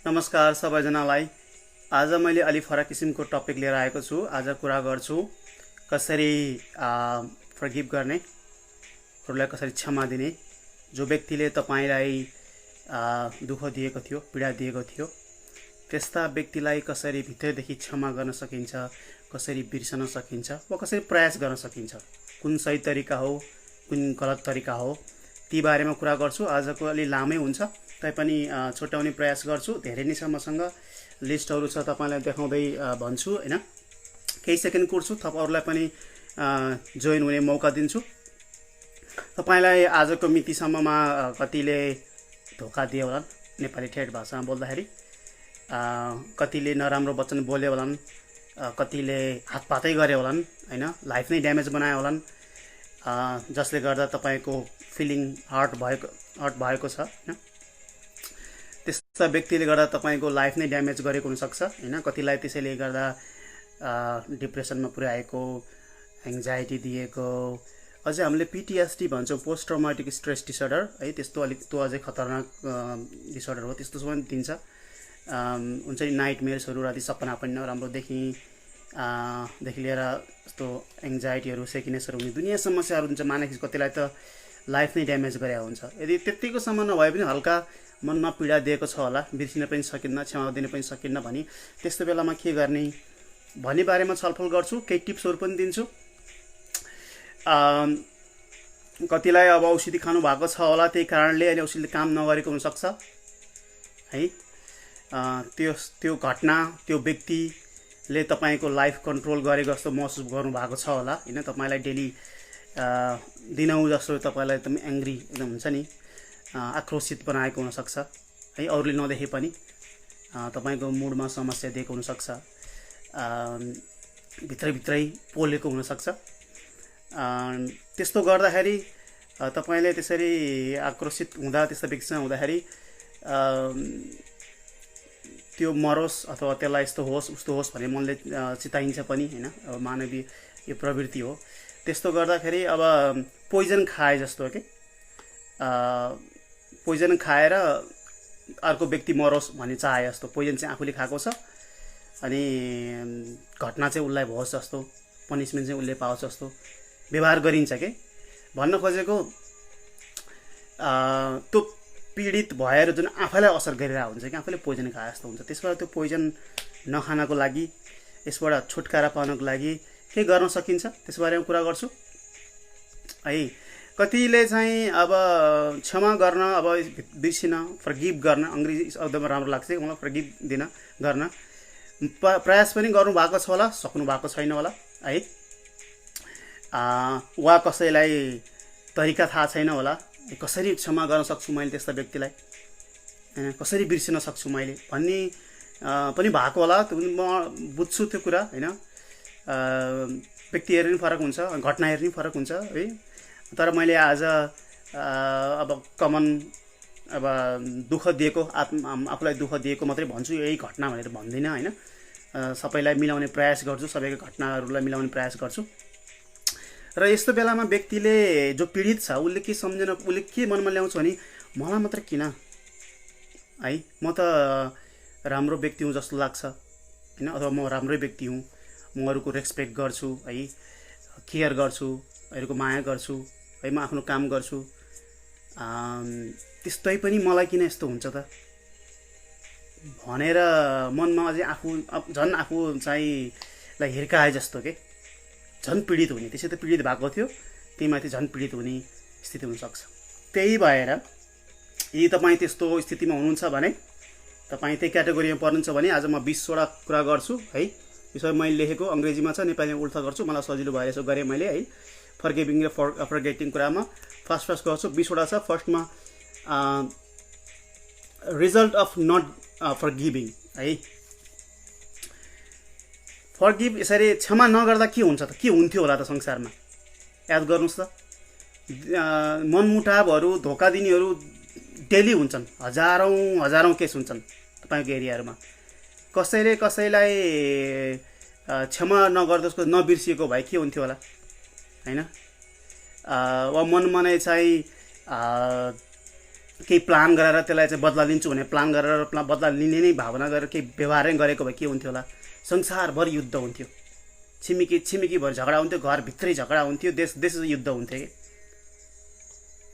नमस्कार सबैजनालाई। आज मैले अलि फरक किसिमको टपिक लिएर आएको छु। आज कुरा गर्छु कसरी फर्गिभ गर्ने, अरूलाई कसरी क्षमा दिने। जो व्यक्तिले तपाईलाई दुःख दिएको थियो, पीडा दिएको थियो, त्यस्ता व्यक्तिलाई कसरी भित्रदेखि क्षमा गर्न सकिन्छ, कसरी बिर्सन सकिन्छ वा कसरी प्रयास गर्न सकिन्छ, कुन सही तरिका हो, कुन गलत तरिका हो, ती बारेमा कुरा गर्छु। आजको अलि लामै हुन्छ तैपनि छुट्याउने प्रयास गर्छु। धेरै नै मसँग लिस्टहरू छ, तपाईलाई देखाउँदै भन्छु हैन। केही सेकेन्ड कुर्छु, थप अरूलाई पनि जोइन हुने मौका दिन्छु। तपाईलाई आजको मितिसम्ममा कतिले धोका दिए होलान्, नेपाली ठेट भाषामा बोल्दाखेरि कतिले नराम्रो वचन बोले होलान्, कतिले हातपातै गरे होलान् हैन, लाइफ नै ड्यामेज बनाए होलान्, जसले गर्दा तपाईको फिलिङ हर्ट भएको छ हैन। त्यस्ता व्यक्तिले गर्दा तपाईको लाइफ नै ड्यामेज गरेको हुन सक्छ हैन। कतिलाई त्यसैले गर्दा डिप्रेसनमा पुर्याएको, एङ्जाइटी दिएको, अझै हामीले PTSD भन्छौँ, पोस्ट ट्रमाटिक स्ट्रेस डिसअर्डर है, त्यस्तो अलिक त्यो अझै खतरनाक डिसअर्डर हो, त्यस्तो पनि दिन्छ। हुन्छ नि नाइटमेयर्सहरू, राति सपना पनि नराम्रो देखि लिएर यस्तो एङ्जाइटीहरू, सेकिनेसहरू हुने दुनियाँ समस्याहरू हुन्छ मानसिक। कतिलाई त लाइफ नै ड्यामेज गरे हुन्छ। यदि त्यतिको सम्म नभए पनि हल्का मनमा पीडा दिएको छ होला, बिर्सिन पनि सकिन्न, क्षमा दिन पनि सकिन्न भने त्यस्तो बेलामा के गर्ने भन्ने बारेमा छलफल गर्छु। केही टिप्सहरू पनि दिन्छु। कतिलाई अब औषधि खानु भएको छ होला, त्यही कारणले अहिले औषधिले काम नगरेको हुनसक्छ है। त्यो घटना, त्यो व्यक्तिले तपाईँको लाइफ कन्ट्रोल गरेको जस्तो महसुस गर्नुभएको छ होला हैन। तपाईँलाई डेली दिनहुँ जस्तो तपाईँलाई एकदम एङ्ग्री एकदम हुन्छ नि, आक्रोशित बनाएको हुनसक्छ है। अरूले नदेखे पनि तपाईँको मुडमा समस्या दिएको हुनसक्छ, भित्रभित्रै पोलेको हुनसक्छ। त्यस्तो गर्दाखेरि तपाईँले त्यसरी आक्रोशित हुँदा, त्यस्तो व्यक्तिसँग हुँदाखेरि त्यो मरोस् अथवा त्यसलाई यस्तो होस् उस्तो होस् भन्ने मनले चिताइन्छ पनि हैन। अब मानवीय यो प्रवृत्ति हो। त्यस्तो गर्दाखेरि अब पोइजन खाए जस्तो के, पोइजन खाएर अर्को व्यक्ति मरोस् भन्ने चाहे जस्तो, पोइजन चाहिँ आफूले खाएको छ अनि घटना चाहिँ उसलाई भओस् जस्तो, पनिसमेन्ट चाहिँ उसले पाओस् जस्तो व्यवहार गरिन्छ के। भन्न खोजेको त्यो पीडित भएर जुन आफैलाई असर गरिरहेको हुन्छ कि, आफैले पोइजन खाए जस्तो हुन्छ। त्यसबाट त्यो पोइजन नखानको लागि, यसबाट छुटकारा पाउनको लागि के गर्न सकिन्छ त्यसबारेमा कुरा गर्छु है। कतिले चाहिँ अब क्षमा गर्न, अब बिर्सिन, फर्गिभ गर्न, अङ्ग्रेजी शब्दमा राम्रो लाग्छ मलाई, फर्गिभ दिन गर्न प्रयास पनि गर्नुभएको छ होला, सक्नु भएको छैन होला है। वा कसैलाई तरिका थाहा छैन होला, कसरी क्षमा गर्न सक्छु मैले त्यस्ता व्यक्तिलाई हैन, कसरी बिर्सिन सक्छु मैले भन्ने पनि भएको होला। त्यो म बुझ्छु त्यो कुरा हैन। व्यक्ति हेर्ने पनि फरक हुन्छ, घटना हेर्ने पनि फरक हुन्छ है। तर मैले आज अब कमन अब दुःख दिएको, आफूलाई दुःख दिएको मात्रै भन्छु, यही घटना भनेर भन्दिनँ हैन। सबैलाई मिलाउने प्रयास गर्छु, सबैको घटनाहरूलाई मिलाउने प्रयास गर्छु। र यस्तो बेलामा व्यक्तिले जो पीडित छ उसले के सम्झेन, उसले के मनमा ल्याउँछ भने मलाई मात्र किन है, म त राम्रो व्यक्ति हुँ जस्तो लाग्छ हैन, अथवा म राम्रै व्यक्ति हुँ, म अरूको रेस्पेक्ट गर्छु है, केयर गर्छु, अरूको माया गर्छु है, म आफ्नो काम गर्छु, त्यस्तै पनि मलाई किन यस्तो हुन्छ त भनेर मनमा अझै झन् आफू चाहिँ लाई हिर्काए जस्तो के, झन् पीडित हुने। त्यसै त पीडित भएको थियो, त्यहीमाथि झन् पीडित हुने स्थिति हुनसक्छ। त्यही भएर यदि तपाईँ त्यस्तो स्थितिमा हुनुहुन्छ भने, तपाईँ त्यही क्याटेगोरीमा पर्नुहुन्छ भने आज म 20वटा कुरा गर्छु है। यसो मैले लेखेको अङ्ग्रेजीमा छ, नेपालीमा उल्था गर्छु, मलाई सजिलो भएर यसो गरेँ मैले है। फर्गिभिङ र फर्गेटिङ कुरामा फर्स्ट गर्छु। 20वटा छ। फर्स्टमा रिजल्ट अफ नट फर्गिभिङ है। फर्गिभ, यसरी क्षमा नगर्दा के हुन्छ त, के हुन्थ्यो होला त संसारमा, याद गर्नुहोस् त। मनमुटावहरू, धोका दिनेहरू डेली हुन्छन्, हजारौँ केस हुन्छन् तपाईँको एरियाहरूमा। कसैले कसैलाई क्षमा नगर्दा उसको नबिर्सिएको भए के हुन्थ्यो होला हैन। वा मनमा नै चाहिँ, अब कमन अब झन् आफू चाहिँ लाई हिर्काए जस्तो के, झन् पीडित हुने। त्यसै त पीडित भएको थियो, त्यहीमाथि झन् पीडित हुने स्थिति हुनसक्छ। त्यही भएर यदि तपाईँ त्यस्तो स्थितिमा हुनुहुन्छ भने, तपाईँ त्यही क्याटेगोरीमा पर्नुहुन्छ भने आज म 20वटा कुरा गर्छु है। यसो मैले लेखेको अङ्ग्रेजीमा छ, नेपालीमा उल्था गर्छु, मलाई सजिलो भएर यसो गरेँ मैले है। फर्गिभिङ र फर्गेटिङ कुरामा फर्स्ट केही प्लान गरेर त्यसलाई चाहिँ बदला लिन्छु भने प्लान गरेर बदला लिने नै भावना गरेर केही व्यवहारै गरेको भए के हुन्थ्यो होला? संसारभर युद्ध हुन्थ्यो, छिमेकीभर झगडा हुन्थ्यो, घरभित्रै झगडा हुन्थ्यो, देश युद्ध हुन्थ्यो कि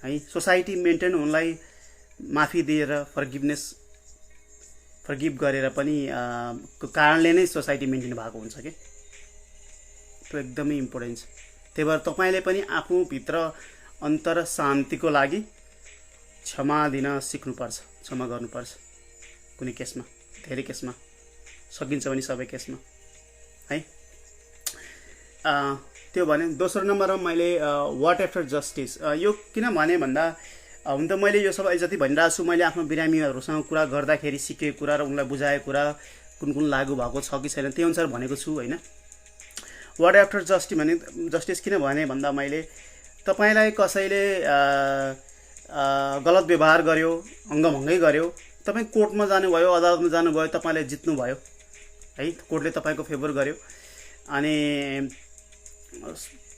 है। सोसाइटी मेन्टेन हुनलाई माफी दिएर फर्गिभ गरेर पनि को कारणले नै सोसाइटी मेन्टेन भएको हुन्छ कि। त्यो एकदमै इम्पोर्टेन्ट छ। त्यही भएर तपाईँले पनि आफूभित्र अन्तर शान्तिको लागि क्षमा दिन सिक्नुपर्छ, क्षमा गर्नुपर्छ। कुनै केसमा, धेरै केसमा, सकिन्छ भने सबै केसमा है। त्यो भने दोस्रो नम्बरमा मैले वाट आफ्टर जस्टिस, यो किन भने भन्दा हुन त मैले यो सबै जति भनिरहेको छु मैले आफ्नो बिरामीहरूसँग कुरा गर्दाखेरि सिकेको कुरा र उनलाई बुझाएको कुरा कुन लागू भएको छ कि छैन त्यही अनुसार भनेको छु होइन। वाट आफ्टर जस्टिस किन भने भन्दा मैले तपाईँलाई कसैले गलत व्यवहार गर्यो, अङ्गभङ्गै गर्यो, तपाईँ कोर्टमा जानुभयो, अदालतमा जानुभयो, तपाईँले जित्नुभयो है, कोर्टले तपाईँको फेभर गर्यो अनि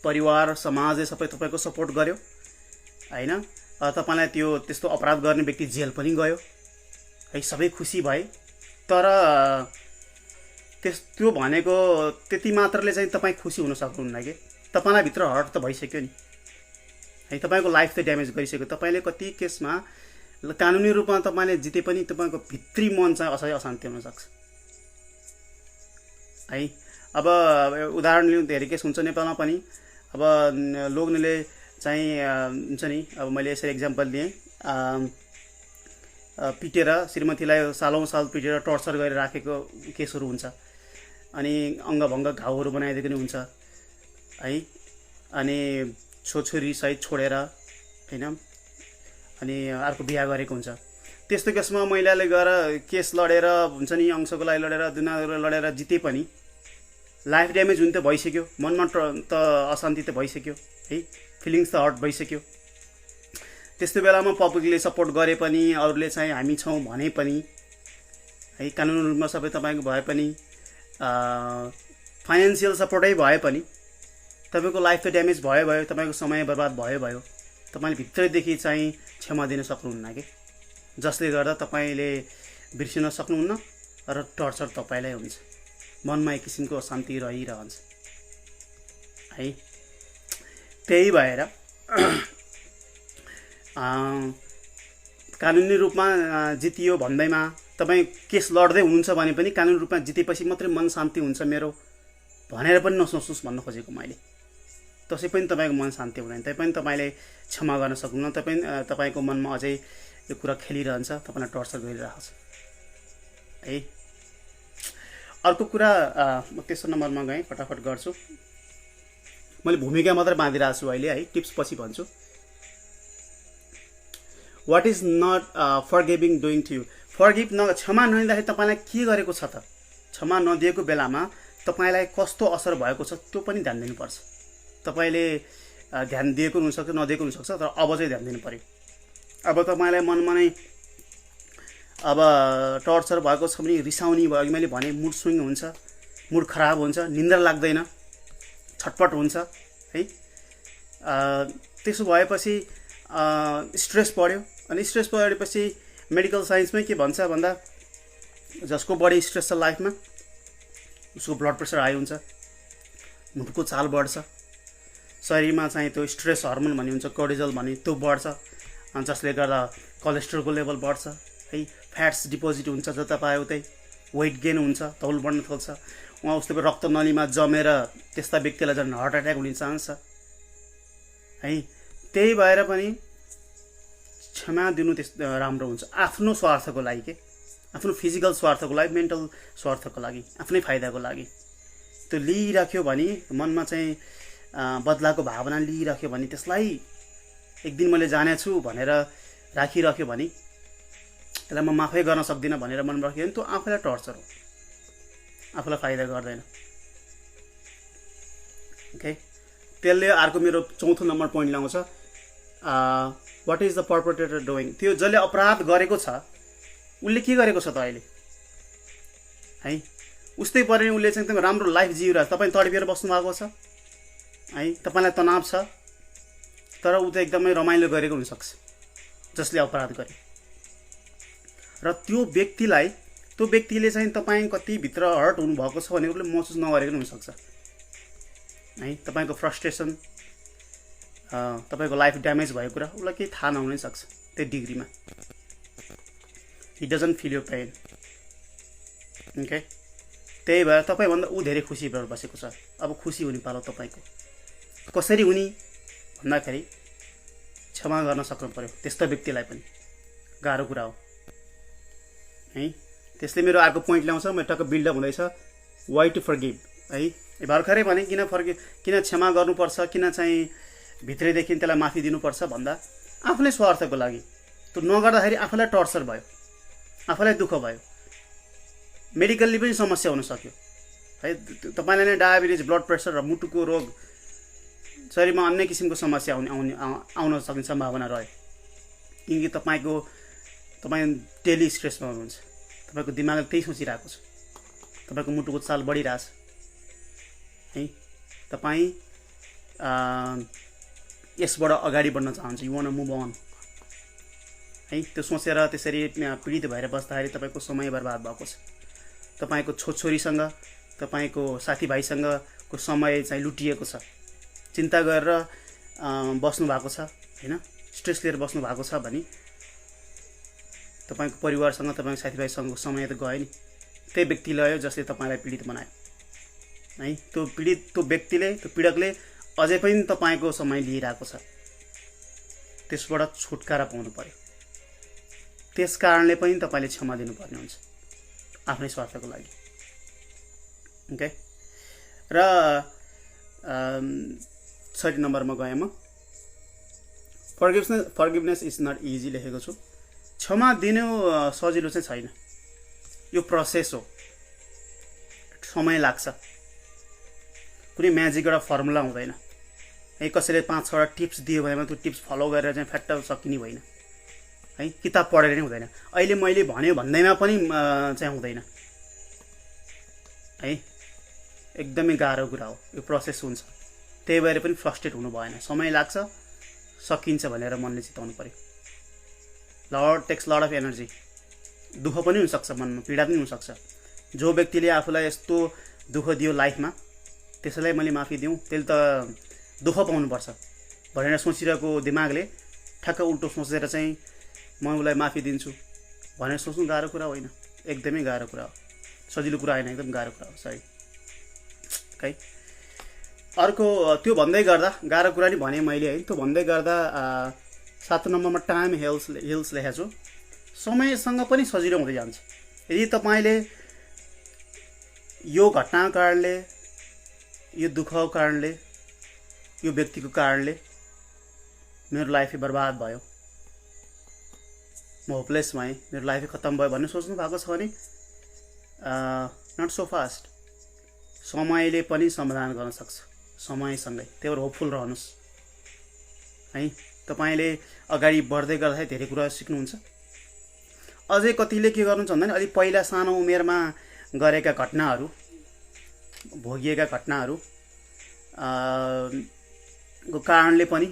परिवार समाजले सबै तपाईँको सपोर्ट गर्यो होइन। तपाईँलाई त्यस्तो अपराध गर्ने व्यक्ति जेल पनि गयो है, सबै खुसी भए। तर त्यो भनेको त्यति मात्रले चाहिँ तपाईँ खुसी हुन सक्नुहुन्न कि तपाईँलाई भित्र हर्ट त भइसक्यो नि है, तपाईँको लाइफ त ड्यामेज गरिसक्यो। तपाईँले कति केसमा कानुनी रूपमा तपाईँले जिते पनि तपाईँको भित्री मन चाहिँ असह्य अशान्ति हुनसक्छ है। अब उदाहरण लिउँ, धेरै केस हुन्छ नेपालमा पनि। अब लोग्नेले चाहिँ हुन्छ नि, अब मैले यसरी इक्जाम्पल दिएँ, पिटेर श्रीमतीलाई सालौँ साल पिटेर टर्चर गरेर राखेको केसहरू हुन्छ अनि अङ्गभङ्ग घाउहरू बनाइदिएको नि हुन्छ है। अनि छोरी सहित छोडेर होइन अनि अर्को बिहा गरेको हुन्छ। त्यस्तो केसमा महिलाले गएर केस लडेर हुन्छ नि, अंशको लागि लडेर दुनियाँ लडेर जिते पनि लाइफ ड्यामेज हुन त भइसक्यो, मनमा त अशान्ति त भइसक्यो है, फिलिङ्स त हर्ट भइसक्यो। त्यस्तो बेलामा पब्लिकले सपोर्ट गरे पनि, अरूले चाहिँ हामी छौँ भने पनि है, कानुनी रूपमा सबै तपाईँको भए पनि, फाइनेन्सियल सपोर्टै भए पनि तपाईँको लाइफ त ड्यामेज भयो, तपाईँको समय बर्बाद भयो। तपाईँले भित्रैदेखि चाहिँ क्षमा दिन सक्नुहुन्न कि, जसले गर्दा तपाईँले बिर्सिन सक्नुहुन्न र टर्चर तपाईँलाई हुन्छ, मनमा एक किसिमको अशान्ति रहिरहन्छ है। त्यही भएर कानुनी रूपमा जितियो भन्दैमा तपाईँ केस लड्दै हुनुहुन्छ भने पनि कानुनी रूपमा जितेपछि मात्रै मन शान्ति हुन्छ मेरो भनेर पनि नसोच्नुहोस् भन्न खोजेको मैले। त्यसै पनि तपाईँको मन शान्ति हुँदैन, त्यही पनि तपाईँले क्षमा गर्न सक्नुहुन्न, तपाईँको मनमा अझै यो कुरा खेलिरहन्छ, तपाईँलाई टर्चर गरिरहेको छ है। अर्को कुरा म तेस्रो नम्बरमा गएँ, फटाफट गर्छु। मैले भूमिका मात्रै बाँधिरहेको छु अहिले है, टिप्स पछि भन्छु। What is not forgiving doing to you, क्षमा नदिँदाखेरि तपाईँलाई के गरेको छ त, क्षमा नदिएको बेलामा तपाईँलाई कस्तो असर भएको छ त्यो पनि ध्यान दिनुपर्छ। तपाईँले ध्यान दिएको हुनसक्छ, नदिएको हुनसक्छ, तर अब चाहिँ ध्यान दिनु पऱ्यो। अब तपाईँलाई मनमा नै अब टर्चर भएको छ भने रिसाउने भयो, मैले भने मुड स्विङ हुन्छ, मुड खराब हुन्छ, निन्द्रा लाग्दैन, छटपट हुन्छ है। त्यसो भएपछि स्ट्रेस बढ्यो अनि स्ट्रेस बढेपछि मेडिकल साइन्समै के भन्छ भन्दा जसको बढी स्ट्रेस छ लाइफमा उसको ब्लड प्रेसर हाई हुन्छ, मुटुको चाल बढ्छ, शरीरमा चाहिँ त्यो स्ट्रेस हर्मोन भन्ने हुन्छ, कोर्टिजोल भन्ने त्यो बढ्छ, जसले गर्दा कोलेस्ट्रोलको लेभल बढ्छ है, फ्याट्स डिपोजिट हुन्छ जता पायो उतै, वेट गेन हुन्छ, तौल बढ्न थाल्छ, उहाँ उसले रक्त नलीमा जमेर त्यस्ता व्यक्तिलाई झन् हार्ट एट्याक हुने चान्स छ है। त्यही भएर पनि क्षमा दिनु राम्रो हुन्छ, आफ्नो स्वार्थको लागि के, आफ्नो फिजिकल स्वार्थको लागि, मेन्टल स्वार्थको लागि, आफ्नै फाइदाको लागि। त्यो लिइराख्यो भने मनमा चाहिँ बदलाको भावना लिइराख्यो भने, त्यसलाई एक दिन मैले जानेछु भनेर राखिराख्यो भने, त्यसलाई म माफै गर्न सक्दिनँ भनेर मनमा राख्यो भने त्यो आफैलाई टर्चर हो, आफूलाई फाइदा गर्दैन। ओके, त्यसले अर्को मेरो चौथो नम्बर पोइन्ट ल्याउँछ, what is the perpetrator doing, त्यो जसले अपराध गरेको छ उसले के गरेको छ त अहिले है। उस्तै परे उसले चाहिँ एकदम राम्रो लाइफ जिइरहेको छ, तपाईँ तडपिएर बस्नु भएको छ है, तपाईँलाई तनाव छ, तर ऊ त एकदमै रमाइलो गरेको हुनसक्छ जसले अपराध गरे र त्यो व्यक्तिले चाहिँ तपाईँ कति भित्र हर्ट हुनुभएको छ भन्ने कुरोले महसुस नगरेको हुनसक्छ है। तपाईँको फ्रस्ट्रेसन, तपाईँको लाइफ ड्यामेज भएको कुरा उसलाई केही थाहा नहुनै सक्छ त्यो डिग्रीमा। He doesn't feel your pain. Okay, त्यही भएर तपाईँभन्दा ऊ धेरै खुसी भएर बसेको छ। अब खुसी हुने पालो तपाईँको। कसरी हुने भन्दाखेरि क्षमा गर्न सक्नु पर्यो त्यस्तो व्यक्तिलाई पनि। गाह्रो कुरा हो है। त्यसले मेरो अर्को पोइन्ट ल्याउँछ, म टक्क बिल्डअप हुँदैछ वाइ टु फर्गिभ है। भर्खरै भने किन क्षमा गर्नुपर्छ, किन चाहिँ भित्रैदेखि त्यसलाई माफी दिनुपर्छ भन्दा आफ्नै स्वार्थको लागि। त्यो नगर्दाखेरि आफूलाई टर्चर भयो, आफूलाई दुःख भयो, मेडिकल्ली पनि समस्या हुन सक्यो है। तपाईँलाई नै डायबिटिज, ब्लड प्रेसर र मुटुको रोग, शरीरमा अन्य किसिमको समस्या आउन सक्ने सम्भावना रह्यो। किनकि तपाईँ डेली स्ट्रेसमा हुनुहुन्छ, तपाईँको दिमागले त्यही सोचिरहेको छ, तपाईँको मुटुको चाल बढिरहेछ है। तपाईँ यसबाट अगाडि बढ्न चाहन्छ, you want to move on है। त्यो सोचेर त्यसरी पीडित भएर बस्दाखेरि तपाईँको समय बर्बाद भएको छ। तपाईँको छोरीसँग, तपाईँको साथीभाइसँगको समय चाहिँ लुटिएको छ। चिन्ता गरेर बस्नु भएको छ हैन, स्ट्रेस लिएर बस्नु भएको छ भने तपाईँको परिवारसँग, तपाईँको साथीभाइसँगको समय त गयो नि। त्यही व्यक्ति लयो जसले तपाईँलाई पीडित बनायो है। त्यो व्यक्तिले, त्यो पीडकले अझै पनि तपाईँको समय लिइरहेको छ। त्यसबाट छुटकारा पाउनु पर्यो। त्यस कारणले पनि तपाईँले क्षमा दिनुपर्ने हुन्छ आफ्नै स्वार्थको लागि। ओके, र 6 नम्बरमा गएँ म। फर्गिभनेस इज नट इजी लेखेको छु। क्षमा दिनु सजिलो चाहिँ छैन, यो प्रोसेस हो, समय लाग्छ। कुनै म्याजिक एउटा फर्मुला हुँदैन है। कसैले 5-6 टिप्स दियो भने त्यो टिप्स फलो गरेर चाहिँ फ्याट्ट सकिने होइन है। किताब पढेर नै हुँदैन। अहिले मैले भन्यो भन्दैमा पनि चाहिँ हुँदैन है। एकदमै गाह्रो कुरा हो, यो प्रोसेस हुन्छ। त्यही भएर पनि फ्रस्ट्रेट हुनु भएन, समय लाग्छ, सकिन्छ भनेर मनले चिताउनु पर्यो। Takes lot of energy. दुःख पनि हुनसक्छ, मनमा पीडा पनि हुनसक्छ। जो व्यक्तिले आफूलाई यस्तो दुःख दियो लाइफमा, त्यसैलाई मैले माफी दिउँ, त्यसले त दुःख पाउनुपर्छ भनेर सोचिरहेको दिमागले ठ्याक्क उल्टो सोचेर चाहिँ म उसलाई माफी दिन्छु भनेर सोच्नु गाह्रो कुरा होइन, एकदमै गाह्रो कुरा हो। सजिलो कुरा होइन, एकदम गाह्रो कुरा हो। सरी है। अर्को त्यो भन्दै गर्दा गाह्रो कुरा नि भने मैले है। त्यो भन्दै गर्दा 7 नम्बरमा टाइम हिल्स लेखेको छु। समयसँग पनि सजिलो हुँदै जान्छ। यदि तपाईँले यो घटनाको कारणले, यो दुःखको कारणले, यो व्यक्तिको कारणले मेरो लाइफ बर्बाद भयो, म होपलेस भएँ, मेरो लाइफ खत्तम भयो भन्ने सोच्नु भएको छ भने नट सो फास्ट। समयले पनि समाधान गर्न सक्छ, समयसँगै। त्यही भएर होपफुल रहनुहोस् है। तपाईँले अगाडि बढ्दै गर्दाखेरि धेरै कुरा सिक्नुहुन्छ। अझै कतिले के गर्नुहुन्छ भन्दा अलि पहिला सानो उमेरमा गरेका घटनाहरू, भोगिएका घटनाहरू को कारणले पनि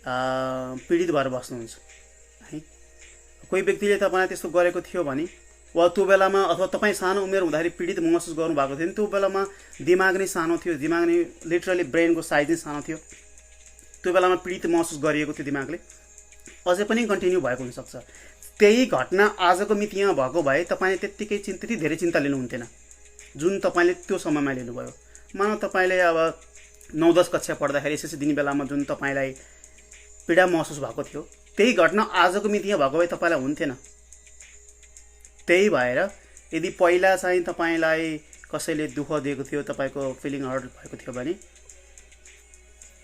पीडित भएर बस्नुहुन्छ है। कोही व्यक्तिले तपाईँलाई त्यस्तो गरेको थियो भने, वा त्यो बेलामा, अथवा तपाईँ सानो उमेर हुँदाखेरि पीडित महसुस गर्नुभएको थियो भने त्यो बेलामा दिमाग नै सानो थियो, दिमाग नै लिटरली ब्रेनको साइज नै सानो थियो। त्यो बेलामा पीडित महसुस गरिएको थियो दिमागले, अझै पनि कन्टिन्यू भएको हुनसक्छ। त्यही घटना आजको मितिमा भएको भए तपाईँले त्यति धेरै चिन्ता लिनुहुन्थेन जुन तपाईँले त्यो समयमा लिनुभयो। मानव तपाईँले अब 9-10 कक्षा पढ्दाखेरि एसएससी दिने बेलामा जुन तपाईँलाई पीडा महसुस भएको थियो, त्यही घटना आजको मितिमा भएको भए तपाईँलाई हुन्थेन। त्यही भएर यदि पहिला चाहिँ तपाईँलाई कसैले दुःख दिएको थियो, तपाईँको फिलिङ हर्ट भएको थियो भने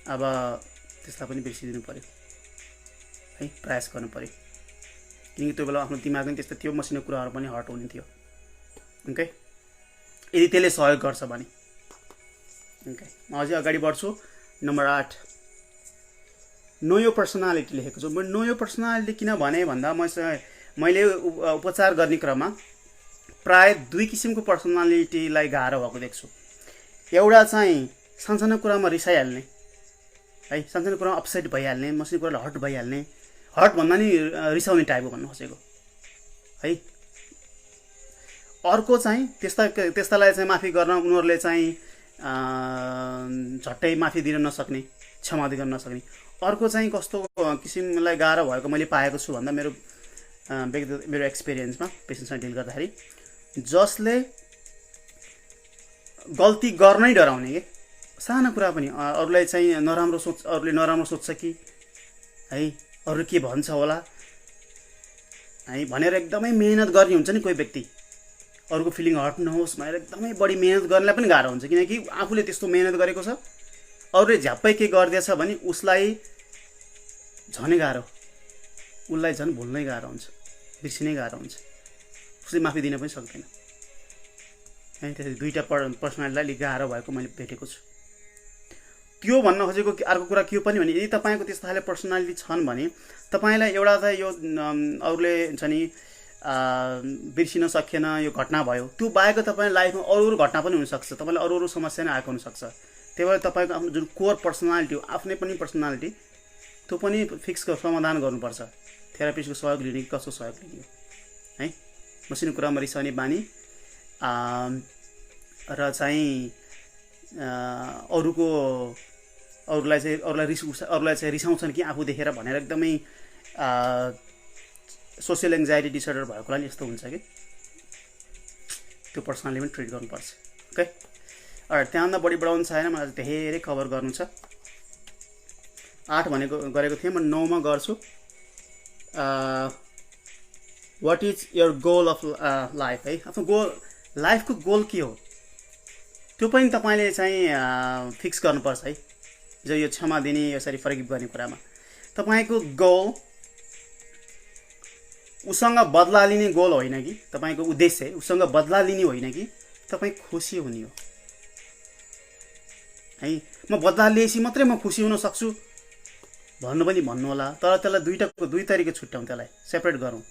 अब त्यसलाई पनि बिर्सिदिनु पर्यो है, प्रयास गर्नु पर्यो। किनकि त्यो बेला आफ्नो दिमाग पनि त्यस्तो थियो, मसिनो कुराहरू पनि हर्ट हुने थियो। ओके, यदि त्यसले सहयोग गर्छ भने। ओके, म अझै अगाडि बढ्छु। नम्बर 8, नो यो पर्सनालिटी लेखेको छु। म नो यो पर्सनालिटी किन भने भन्दा मैले उपचार गर्ने क्रममा प्राय 2 किसिमको पर्सनालिटीलाई गाह्रो भएको देख्छु। एउटा चाहिँ सानसानो कुरामा रिसाइहाल्ने है, सानसानो कुरामा अपसेट भइहाल्ने, मसिनो कुरालाई हर्ट भइहाल्ने, हर्ट भन्दा नि रिसाउने टाइपको भन्नु खोजेको है। अर्को चाहिँ त्यस्तालाई चाहिँ माफी गर्न उनीहरूले चाहिँ झट्टै माफी दिन नसक्ने, क्षमा दिन नसक्ने। अर्को चाहिँ कस्तो किसिमलाई गाह्रो भएको मैले पाएको छु भन्दा मेरो एक्सपिरियन्समा पेसेन्टसँग डिल गर्दाखेरि जसले गल्ती गर्नै डराउने के सानो कुरा पनि अरूलाई चाहिँ अरूले नराम्रो सोच्छ कि है, अरू के भन्छ होला है भनेर एकदमै मेहनत गर्ने हुन्छ नि कोही व्यक्ति, अरूको फिलिङ हर्ट नहोस् भनेर एकदमै बढी मेहनत गर्नलाई पनि गाह्रो हुन्छ। किनकि आफूले त्यस्तो मेहनत गरेको छ, अरूले झ्याप्पै के गरिदिएछ भने उसलाई झनै गाह्रो, उसलाई झन् भुल्नै गाह्रो हुन्छ, बिर्सिनै गाह्रो हुन्छ, उसले माफी दिन पनि सक्दैन है। त्यसरी दुईवटा पर्सनालिटीलाई अलिक गाह्रो भएको मैले भेटेको छु। त्यो भन्न खोजेको अर्को कुरा के हो पनि भने यदि तपाईँको त्यस्तो खाले पर्सनालिटी छन् भने तपाईँलाई एउटा त यो अरूले हुन्छ नि बिर्सिन सकेन यो घटना भयो, त्यो बाहेक तपाईँको लाइफमा अरू घटना पनि हुनसक्छ, तपाईँलाई अरू समस्या नै आएको हुनसक्छ। त्यही भएर तपाईँको आफ्नो जुन कोर पर्सनालिटी हो, आफ्नै पनि पर्सनालिटी, त्यो पनि फिक्स समाधान गर्नुपर्छ। थेरापिस्टको सहयोग लिने कि कसको सहयोग लिने है। मसिनो कुरामा रिसाउने बानी र चाहिँ अरूलाई चाहिँ रिसाउँछन् कि आफू देखेर भनेर एकदमै सोसियल एङ्जाइटी डिसअर्डर भएकोलाई यस्तो हुन्छ कि त्यो पर्सनली पनि ट्रिट गर्नुपर्छ। ओके, त्यहाँभन्दा बढी बढाउनु छैन, मलाई धेरै कभर गर्नु छ। 8 गरेको थिएँ, म 9 मा गर्छु। What is your goal of life है, आफ्नो गोल, लाइफको गोल के हो त्यो पनि तपाईँले चाहिँ फिक्स गर्नुपर्छ है। जो यो क्षमा दिने, यसरी फर्गिभ गर्ने कुरामा तपाईँको गोल उसँग बदला लिने गोल होइन कि, तपाईँको उद्देश्य उसँग बदला लिने होइन कि तपाईँ खुसी हुने हो है। म बदला लिएपछि मात्रै म खुसी हुन सक्छु भन्नु पनि भन्नु होला, तर त्यसलाई दुई तरिका छुट्याउँ, त्यसलाई सेपरेट गरौँ।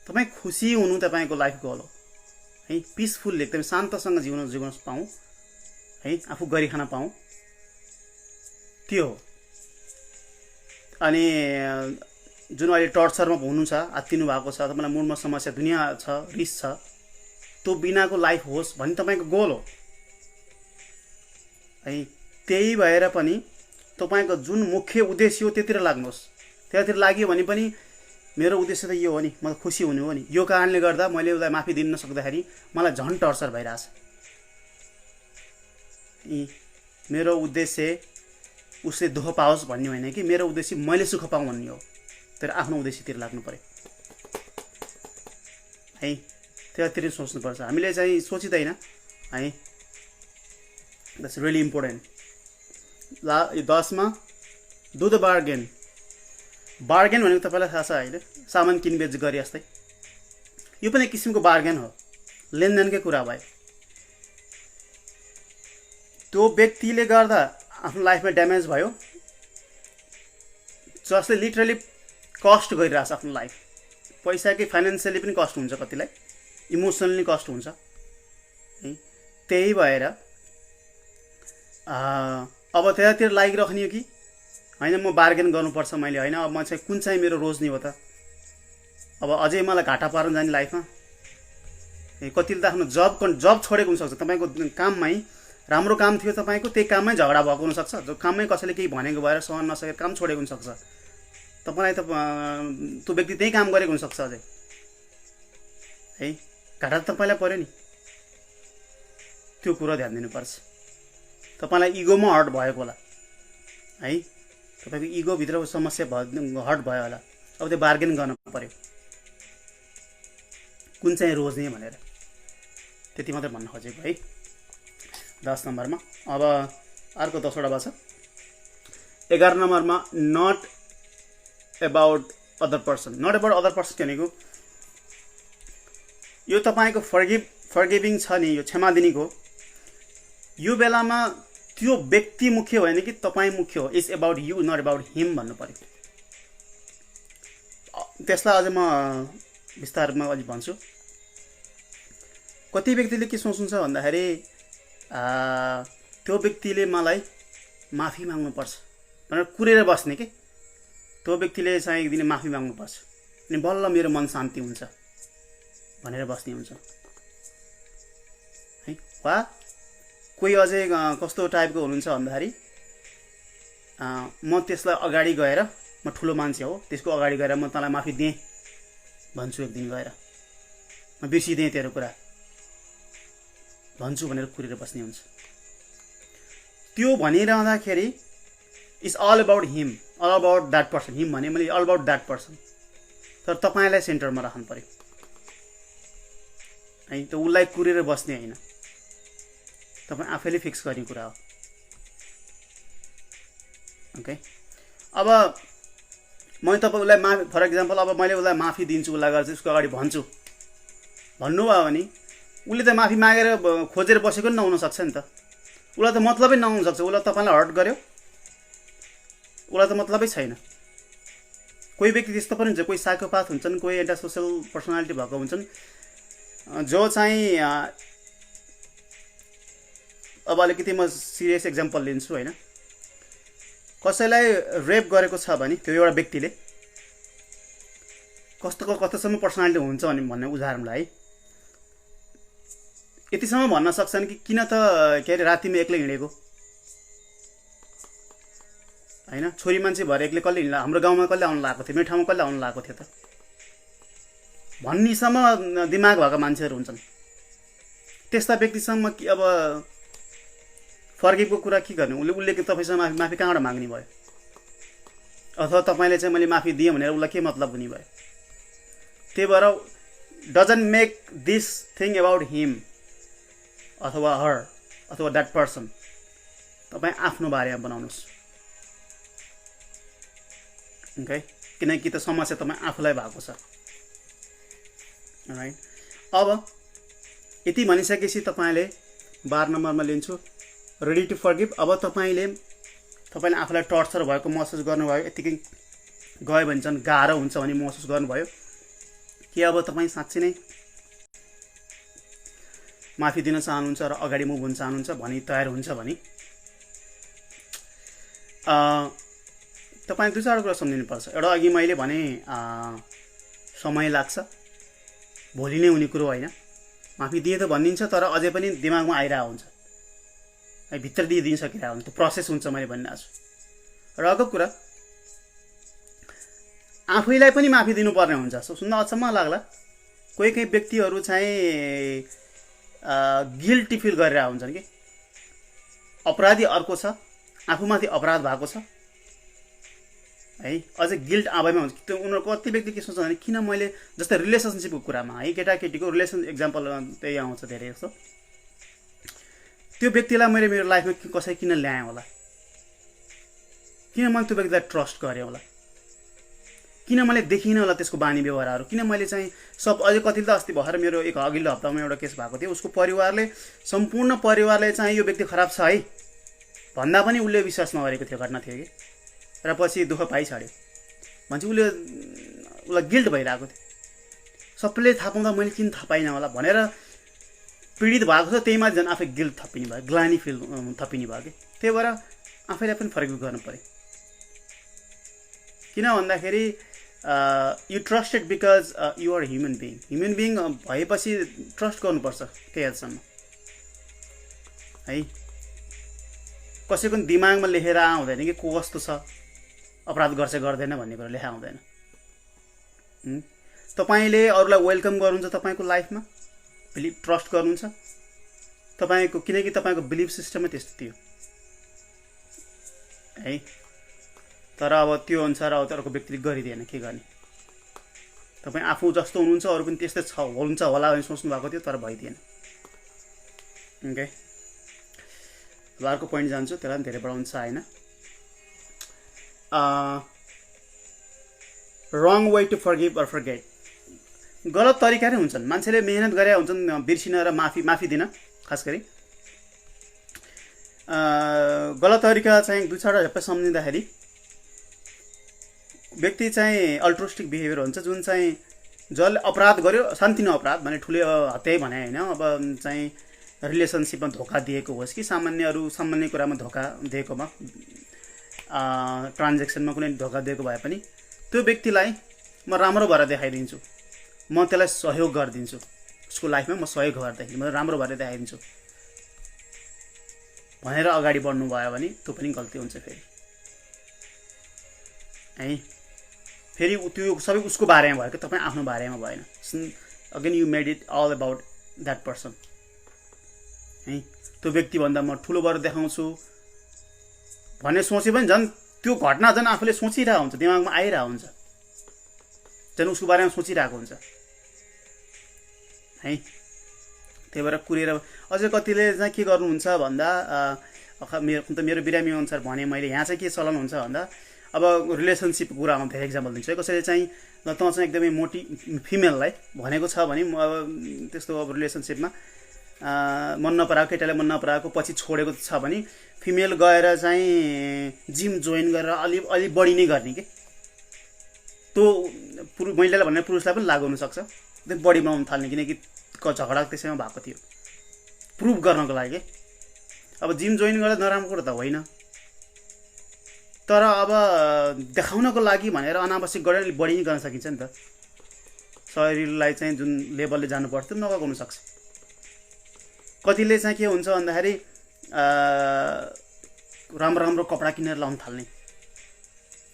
तपाईँ खुसी हुनु तपाईँको लाइफ गोल हो है, पिसफुल एकदम शान्तसँग जिउन पाऊँ है, आफू गरी खान पाऊँ, त्यो हो। अनि जुन अहिले टर्चरमा हुनुहुन्छ, आत्तिनु भएको छ, तपाईँलाई मुडमा समस्या, दुनियाँ छ, रिस छ, त्यो बिनाको लाइफ होस् भन्ने तपाईँको गोल हो है। त्यही भएर पनि तपाईँको जुन मुख्य उद्देश्य हो त्यतिर लाग्नुहोस्। त्यतातिर लाग्यो भने पनि मेरो उद्देश्य त यो हो नि, म खुसी हुनु हो नि, यो कारणले गर्दा मैले उसलाई माफी दिन नसक्दाखेरि मलाई झन् टर्चर भइरहेछ। मेरो उद्देश्य उसले दुःख पाओस् भन्ने होइन कि मेरो उद्देश्य मैले सुख पाऊँ भन्ने हो। तर आफ्नो उद्देश्यतिर लाग्नु पर्यो है, त्यतातिर सोच्नुपर्छ। हामीले चाहिँ सोचिँदैन है, द्याट्स रियली इम्पोर्टेन्ट। 10 मा डु द बार्गेन। बार्गेन भनेको तपाईँलाई थाहा छ होइन, सामान किनबेच गरे जस्तै, यो पनि एक किसिमको बार्गेन हो, लेनदेनकै कुरा भयो। त्यो व्यक्तिले गर्दा आफ्नो लाइफमा ड्यामेज भयो, जसले लिटरली कस्ट गरिरहेछ आफ्नो लाइफ, पैसाकै फाइनेन्सियली पनि कस्ट हुन्छ, कतिलाई इमोसनली कस्ट हुन्छ है। त्यही भएर अब त्यतातिर लागिराख्ने हो कि होइन, म बार्गेन गर्नुपर्छ मैले होइन, अब म चाहिँ कुन चाहिँ मेरो रोज्ने हो त, अब अझै मलाई घाटा पार्न जाने लाइफमा। कतिले त आफ्नो जब छोडेको हुनसक्छ, तपाईँको काममै राम्रो काम थियो, तपाईँको त्यही काममै झगडा भएको हुनसक्छ, जो काममै कसैले केही भनेको भएर सहन नसकेर काम छोडेको हुनसक्छ। तपाईँलाई त त्यो व्यक्ति त्यही काम गरेको हुनसक्छ अझै है, घाटा त तपाईँलाई पऱ्यो नि। त्यो कुरा ध्यान दिनुपर्छ। तपाईँलाई इगोमा हर्ट भएको होला है, तपाईँको इगोभित्र समस्या हर्ट भयो होला, अब त्यो बार्गेन गर्न पऱ्यो कुन चाहिँ रोज्ने भनेर, त्यति मात्रै भन्न खोजेको है। 10 नम्बरमा अब अर्को 10वटा भएको छ। 11 नम्बरमा not about other person. Not about other person भनेको यो तपाईँको फर्गिभिङ छ नि, यो क्षमा दिनेको, यो बेलामा त्यो व्यक्ति मुख्य होइन कि तपाईँ मुख्य हो। It's about you, not about him भन्नु पर्यो। त्यसलाई अझै म विस्तारमा अलि भन्छु। कति व्यक्तिले के सोच्नुहुन्छ भन्दाखेरि त्यो व्यक्तिले मलाई माफी माग्नुपर्छ भनेर कुरेर बस्ने के, त्यो व्यक्तिले चाहिँ एक दिन माफी माग्नुपर्छ अनि बल्ल मेरो मन शान्ति हुन्छ भनेर बस्ने हुन्छ है। वा कोही अझै कस्तो टाइपको हुनुहुन्छ भन्दाखेरि म त्यसलाई अगाडि गएर म ठुलो मान्छे हो त्यसको अगाडि गएर म तँलाई माफी दिएँ भन्छु एक दिन गएर म बिर्सिदिएँ तेरो कुरा भन्छु भनेर कुरेर बस्ने हुन्छ। त्यो भनिरहँदाखेरि it's all about him all about that person him भने मैले अल अबाउट द्याट पर्सन तर तपाईँलाई सेन्टरमा राख्नु पर्यो है। त उसलाई कुरेर बस्ने होइन तपाईँ आफैले फिक्स गर्ने कुरा हो। ओके अब मैले तपाईँ उसलाई माफी फर इक्जाम्पल अब मैले उसलाई माफी दिन्छु उसलाई गर्छु उसको अगाडि भन्छु भन्नुभयो भने उसले त माफी मागेर खोजेर बसेको नि नहुन सक्छ नि त उसलाई त मतलबै नहुन सक्छ उसलाई तपाईँलाई हर्ट गर्यो उसलाई त मतलबै छैन। कोही व्यक्ति त्यस्तो पनि हुन्छ कोही साइकोपाथ हुन्छन् कोही एउटा सोसल पर्सनालिटी भएको हुन्छन् जो चाहिँ अब अलिकति म सिरियस इक्जाम्पल लिन्छु होइन। कसैलाई रेप गरेको छ भने त्यो एउटा व्यक्तिले कस्तोसम्म पर्सनालिटी हुन्छ भन्ने उदाहरणलाई यतिसम्म भन्न सक्छन् कि किन त के अरे रातिमा एक्लै हिँडेको होइन छोरी मान्छे भएर एक्लै कसले हिँड्ला हाम्रो गाउँमा कसले आउनु लागेको थियो मेरो ठाउँमा कसले आउनु लागेको थियो त भन्नेसम्म दिमाग भएको मान्छेहरू हुन्छन्। त्यस्ता व्यक्तिसम्म कि अब फर्केको कुरा के गर्ने उसले तपाईँसँग माफी कहाँबाट माग्ने भयो अथवा तपाईँले चाहिँ मैले माफी दिएँ भनेर उसलाई के मतलब हुने भयो। त्यही भएर doesn't make this thing about him अथवा हर अथवा द्याट पर्सन तपाईँ आफ्नो बारेमा बनाउनुहोस् ओके किनकि त समस्या तपाईँ आफूलाई भएको छ राइट। अब यति भनिसकेपछि तपाईँले 12 नम्बरमा लिन्छु रेडी टु फर्गिभ। अब तपाईँले आफूलाई टर्चर भएको महसुस गर्नुभयो यतिकै गयो भने चाहिँ गाह्रो हुन्छ भने महसुस गर्नुभयो कि अब तपाईँ साँच्चै नै माफी दिन चाहनुहुन्छ र अगाडि मुभ हुन चाहनुहुन्छ भनी तयार हुन्छ भने तपाईँ दुई चारवटा कुरा सम्झिनुपर्छ। एउटा अघि मैले भने समय लाग्छ भोलि नै हुने कुरो होइन। माफी दिए त भनिदिन्छ तर अझै पनि दिमागमा आइरहेको हुन्छ है भित्र दिन सकिरहेको हुन्छ त्यो प्रोसेस हुन्छ मैले भनिरहेको छु। र अर्को कुरा आफैलाई पनि माफी दिनुपर्ने हुन्छ। सुन्न अचम्म लाग्ला कोही व्यक्तिहरू चाहिँ गिल्टी फिल गरिरहेको हुन्छन् कि अपराधी अर्को छ आफूमाथि अपराध भएको छ है अझै गिल्ट आफैमा हुन्छ। त्यो उनीहरू कति व्यक्ति के सोच्छ भने किन मैले जस्तै रिलेसनसिपको कुरामा है केटाकेटीको रिलेसन इक्जाम्पल त्यही आउँछ धेरै जस्तो त्यो व्यक्तिलाई मैले मेरो लाइफमा कसै किन ल्याएँ होला किन मैले त्यो व्यक्तिलाई ट्रस्ट गरेँ होला किन मैले देखिनँ होला त्यसको बानी व्यवहारहरू किन मैले चाहिँ सब अझै कति त अस्ति भएर मेरो एक अघिल्लो हप्तामा एउटा केस भएको थियो उसको परिवारले सम्पूर्ण परिवारले चाहिँ यो व्यक्ति खराब छ है भन्दा पनि उसले विश्वास नगरेको थियो घटना थियो कि र पछि दुःख पाइछाड्यो भन्छ उसलाई गिल्ट भइरहेको थियो सबैले थाहा पाउँदा मैले किन थाहा पाइनँ होला भनेर पीडित भएको छ त्यहीमा झन् आफै गिल्ट थपिने भयो ग्लानी फिल थपिने भयो कि त्यही भएर आफैलाई पनि फरक गर्नु पर्यो किन भन्दाखेरि you trusted because you are human being भएपछि ट्रस्ट गर्नुपर्छ केही हदसम्म है कसैको दिमागमा लेखेर आउँदैन कि को कस्तो छ अपराध गर्छ गर्दैन भन्ने कुरा लेखा आउँदैन। तपाईँले अरूलाई वेलकम गर्नुहुन्छ तपाईँको लाइफमा बिलिभ ट्रस्ट गर्नुहुन्छ तपाईँको किनकि तपाईँको बिलिभ सिस्टमै त्यस्तो थियो है तर अब त्यो अनुसार अब अर्को व्यक्तिले गरिदिएन के गर्ने तपाईँ आफू जस्तो हुनुहुन्छ अरू पनि त्यस्तै छ हुन्छ होला भने सोच्नु भएको थियो तर भइदिएन ओके। अब अर्को पोइन्ट जान्छु त्यसलाई पनि धेरै बढाउनु छैन। Wrong way to forgive or forget गलत तरिका नै हुन्छन् मान्छेले मेहनत गरे हुन्छन् बिर्सिन र माफी दिन खास गरी गलत तरिका चाहिँ दुई चारवटा झ्याप्पै सम्झिँदाखेरि व्यक्ति चाहिँ अल्ट्रोस्टिक बिहेभियर हुन्छ जुन चाहिँ जसले अपराध गर्यो सानोतिनो अपराध भने ठुलो हत्या भने होइन अब चाहिँ रिलेसनसिपमा धोका दिएको होस् कि सामान्य कुरामा धोका दिएकोमा ट्रान्जेक्सनमा कुनै धोका दिएको भए पनि त्यो व्यक्तिलाई म राम्रो भएर देखाइदिन्छु, म त्यसलाई सहयोग गरिदिन्छु, उसको लाइफमा म सहयोग गर्दाखेरि म राम्रो भएर देखाइदिन्छु भनेर अगाडि बढ्नु भयो भने त्यो पनि गल्ती हुन्छ फेरि है। फेरि त्यो सबै उसको बारेमा भयो कि तपाईँ आफ्नो बारेमा भएन। Again you made it all about that person है। त्यो व्यक्तिभन्दा म ठुलो भएर देखाउँछु भन्ने सोचे पनि झन् त्यो घटना झन् आफूले सोचिरहेको हुन्छ, दिमागमा आइरहेको हुन्छ, झन् उसको बारेमा सोचिरहेको हुन्छ है। त्यही भएर कुरेर अझै कतिले चाहिँ के गर्नुहुन्छ भन्दा मेरो बिरामी अनुसार भने मैले यहाँ चाहिँ के चलन हुन्छ भन्दा अब रिलेसनसिपको कुरा म धेरै इक्जाम्पल दिन्छु है। कसैले चाहिँ तँ चाहिँ एकदमै मोटी फिमेललाई भनेको छ भने अब त्यस्तो अब रिलेसनसिपमा मन नपराएको केटाले मन नपराएको पछि छोडेको छ भने फिमेल गएर चाहिँ जिम जोइन गरेर अलि बढी नै गर्ने के त्यो महिलालाई भन्ने पुरुषलाई पनि लागु हुनसक्छ, एकदम बढी बनाउन थाल्ने, किनकि झगडा त्यसैमा भएको थियो प्रुभ गर्नको लागि। अब जिम जोइन गर्दा नराम्रो कुरो त होइन, तर अब देखाउनको लागि भनेर अनावश्यक गरेर अलिक बढी नै गर्न सकिन्छ नि त। शरीरलाई चाहिँ जुन लेभलले जानु पर्थ्यो नगएको हुनसक्छ। कतिले चाहिँ के हुन्छ भन्दाखेरि राम्रो राम्रो कपडा किनेर लाउन थाल्ने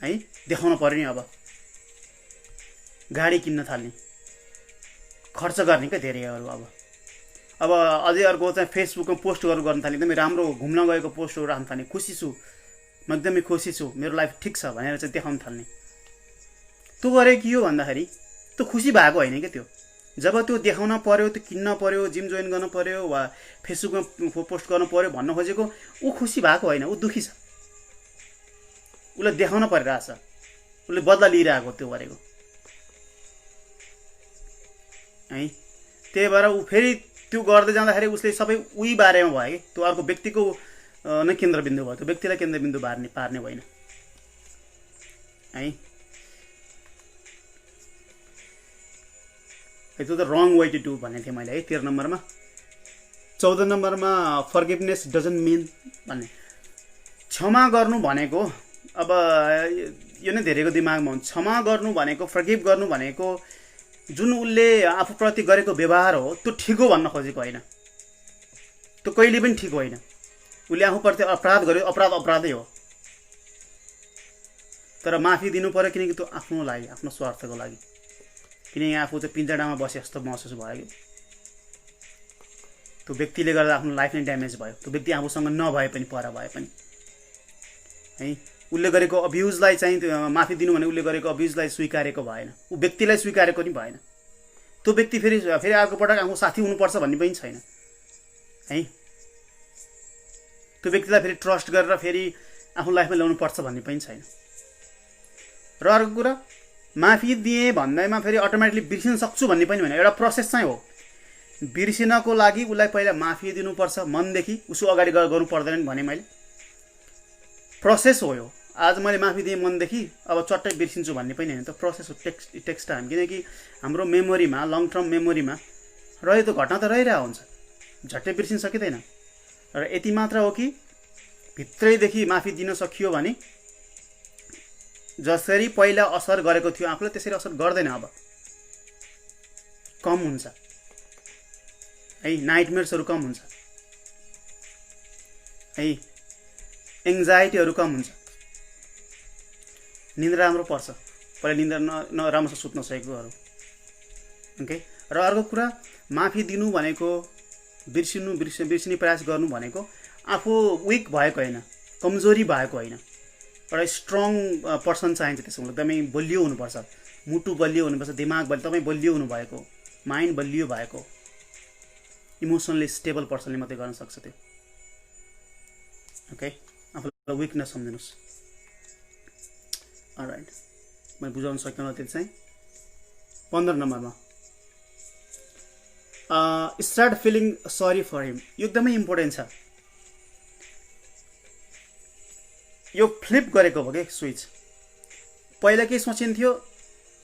है, देखाउन पर्यो नि, अब गाडी किन्न थाल्ने, खर्च गर्ने क्या धेरैहरू। अब अझै अर्को चाहिँ फेसबुकमा पोस्टहरू गर्न थाल्ने, एकदमै राम्रो घुम्न गएको पोस्टहरू राख्न थाल्ने, खुसी छु म, एकदमै खुसी छु, मेरो लाइफ ठिक छ भनेर चाहिँ देखाउन थाल्ने। त्यो गरे के हो भन्दाखेरि त्यो खुसी भएको होइन क्या। त्यो जब त्यो देखाउन पर्यो, त्यो किन्न पर्यो, जिम जोइन गर्नु पर्यो वा फेसबुकमा पोस्ट गर्नु पर्यो भन्न खोजेको, ऊ खुसी भएको होइन, ऊ दुःखी छ, उसलाई देखाउन परिरहेछ, उसले बदला लिइरहेको त्यो गरेको है। त्यही भएर ऊ फेरि त्यो गर्दै जाँदाखेरि उसले सबै उही बारेमा भयो कि त्यो अर्को व्यक्तिको नै केन्द्रबिन्दु भयो, त्यो व्यक्तिलाई केन्द्रबिन्दु पार्ने होइन है। त्यो त रङ वे टु डु भनेको थिएँ मैले है 13 नम्बरमा। 14 नम्बरमा फर्गिभनेस डजन्ट मिन भन्ने, क्षमा गर्नु भनेको, अब यो नै धेरैको दिमागमा हुन्छ, क्षमा गर्नु भनेको, फर्गिभ गर्नु भनेको जुन उसले आफूप्रति गरेको व्यवहार हो त्यो ठिक हो भन्न खोजेको होइन, त्यो कहिले पनि ठिक होइन। उसले आफूप्रति अपराध गर्यो, अपराधै हो, तर माफी दिनु पर्यो, किनकि त्यो आफ्नो लागि, आफ्नो स्वार्थको लागि, किनकि आफू चाहिँ पिँजडामा बसे जस्तो महसुस भयो कि त्यो व्यक्तिले गर्दा आफ्नो लाइफ नै ड्यामेज भयो। त्यो व्यक्ति आफूसँग नभए पनि, पर भए पनि है, उसले गरेको अब्युजलाई चाहिँ माफी दिनु भने उसले गरेको अब्युजलाई स्वीकारेको भएन, ऊ व्यक्तिलाई स्वीकारेको नि भएन। त्यो व्यक्ति फेरि अर्को पटक आफू साथी हुनुपर्छ भन्ने पनि छैन है। त्यो व्यक्तिलाई फेरि ट्रस्ट गरेर फेरि आफ्नो लाइफमा ल्याउनु पर्छ भन्ने पनि छैन। र अर्को कुरा, माफी दिए भन्दैमा फेरि अटोमेटिकली बिर्सिन सक्छु भन्ने पनि होइन, एउटा प्रोसेस चाहिँ हो। बिर्सिनको लागि उसलाई पहिला माफी दिनुपर्छ मनदेखि, उसको अगाडि गर्नु पर्दैन भने मैले प्रोसेस हो यो। आज मैले माफी दिएँ मनदेखि, अब चट्टै बिर्सिन्छु भन्ने पनि होइन, त प्रोसेस हो, इट टेक्स टाइम, किनकि हाम्रो मेमोरीमा, लङ टर्म मेमोरीमा रहेको घटना त रहिरहेको हुन्छ, झट्टै बिर्सिन सकिँदैन। र यति मात्र हो कि भित्रैदेखि माफी दिन सकियो भने जसरी पहिला असर गरेको थियो आफूलाई त्यसरी असर गर्दैन, अब कम हुन्छ है, नाइटमेयर्सहरू कम हुन्छ है, एङ्जाइटीहरू कम हुन्छ, निन्द्रा राम्रो पर्छ, पहिला निन्द्रा राम्रोसँग सुत्न सकेकोहरू ओके। र अर्को कुरा, माफी दिनु भनेको, बिर्सिने प्रयास गर्नु भनेको आफू विक भएको होइन, कमजोरी भएको होइन, एउटा स्ट्रङ पर्सन चाहिन्छ। त्यसमा एकदमै बलियो हुनुपर्छ, मुटु बलियो हुनुपर्छ, दिमाग बलियो, तपाईँ बलियो हुनुभएको, माइन्ड बलियो भएको, इमोसनली स्टेबल पर्सनले मात्रै गर्न सक्छ त्यो ओके। आफूलाई विकनेस सम्झिनुहोस्। अलराइट, मैले बुझाउन सकिनँ त्यो चाहिँ। 15 नम्बरमा start feeling sorry for him, यो एकदमै इम्पोर्टेन्ट छ। यो फ्लिप गरेको हो कि स्विच। पहिला के सोचिन्थ्यो,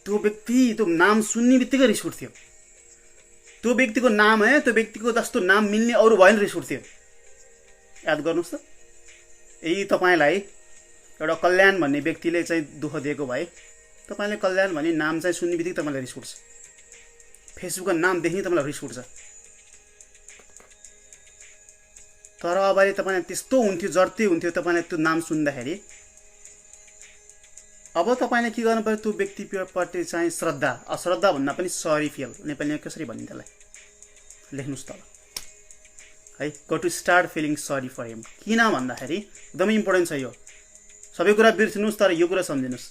त्यो व्यक्ति, त्यो नाम सुन्ने बित्तिकै रिस उठ्थ्यो, त्यो व्यक्तिको नाम है, त्यो व्यक्तिको जस्तो नाम मिल्ने अरू भयो नि रिस उठ्थ्यो। याद गर्नुहोस् त, यही तपाईँलाई एउटा कल्याण भन्ने व्यक्तिले चाहिँ दुःख दिएको भए तपाईले कल्याण भन्ने नाम चाहिँ सुन्ने बित्तिकै तपाईलाई रिस उठ्छ, फेसबुकको नाम देख्ने तपाईलाई रिस उठ्छ। तर अगाडि तपाईलाई त्यस्तो हुन्थ्यो, जर्ती हुन्थ्यो तपाईलाई त्यो नाम सुन्दाखेरि। अब तपाईले के गर्नु पर्यो, त्यो व्यक्तिप्रति चाहिँ श्रद्धा, अश्रद्धा भन्दा पनि सरी फिल, नेपालीमा कसरी भनिन्छ त्यसलाई लेख्नुस् तल है। Go to start feeling sorry for him. किन भन्दाखेरि एकदमै इम्पोर्टेन्ट छ यो, सबै कुरा बिर्सिनुस् तर यो कुरा सम्झिनुस्,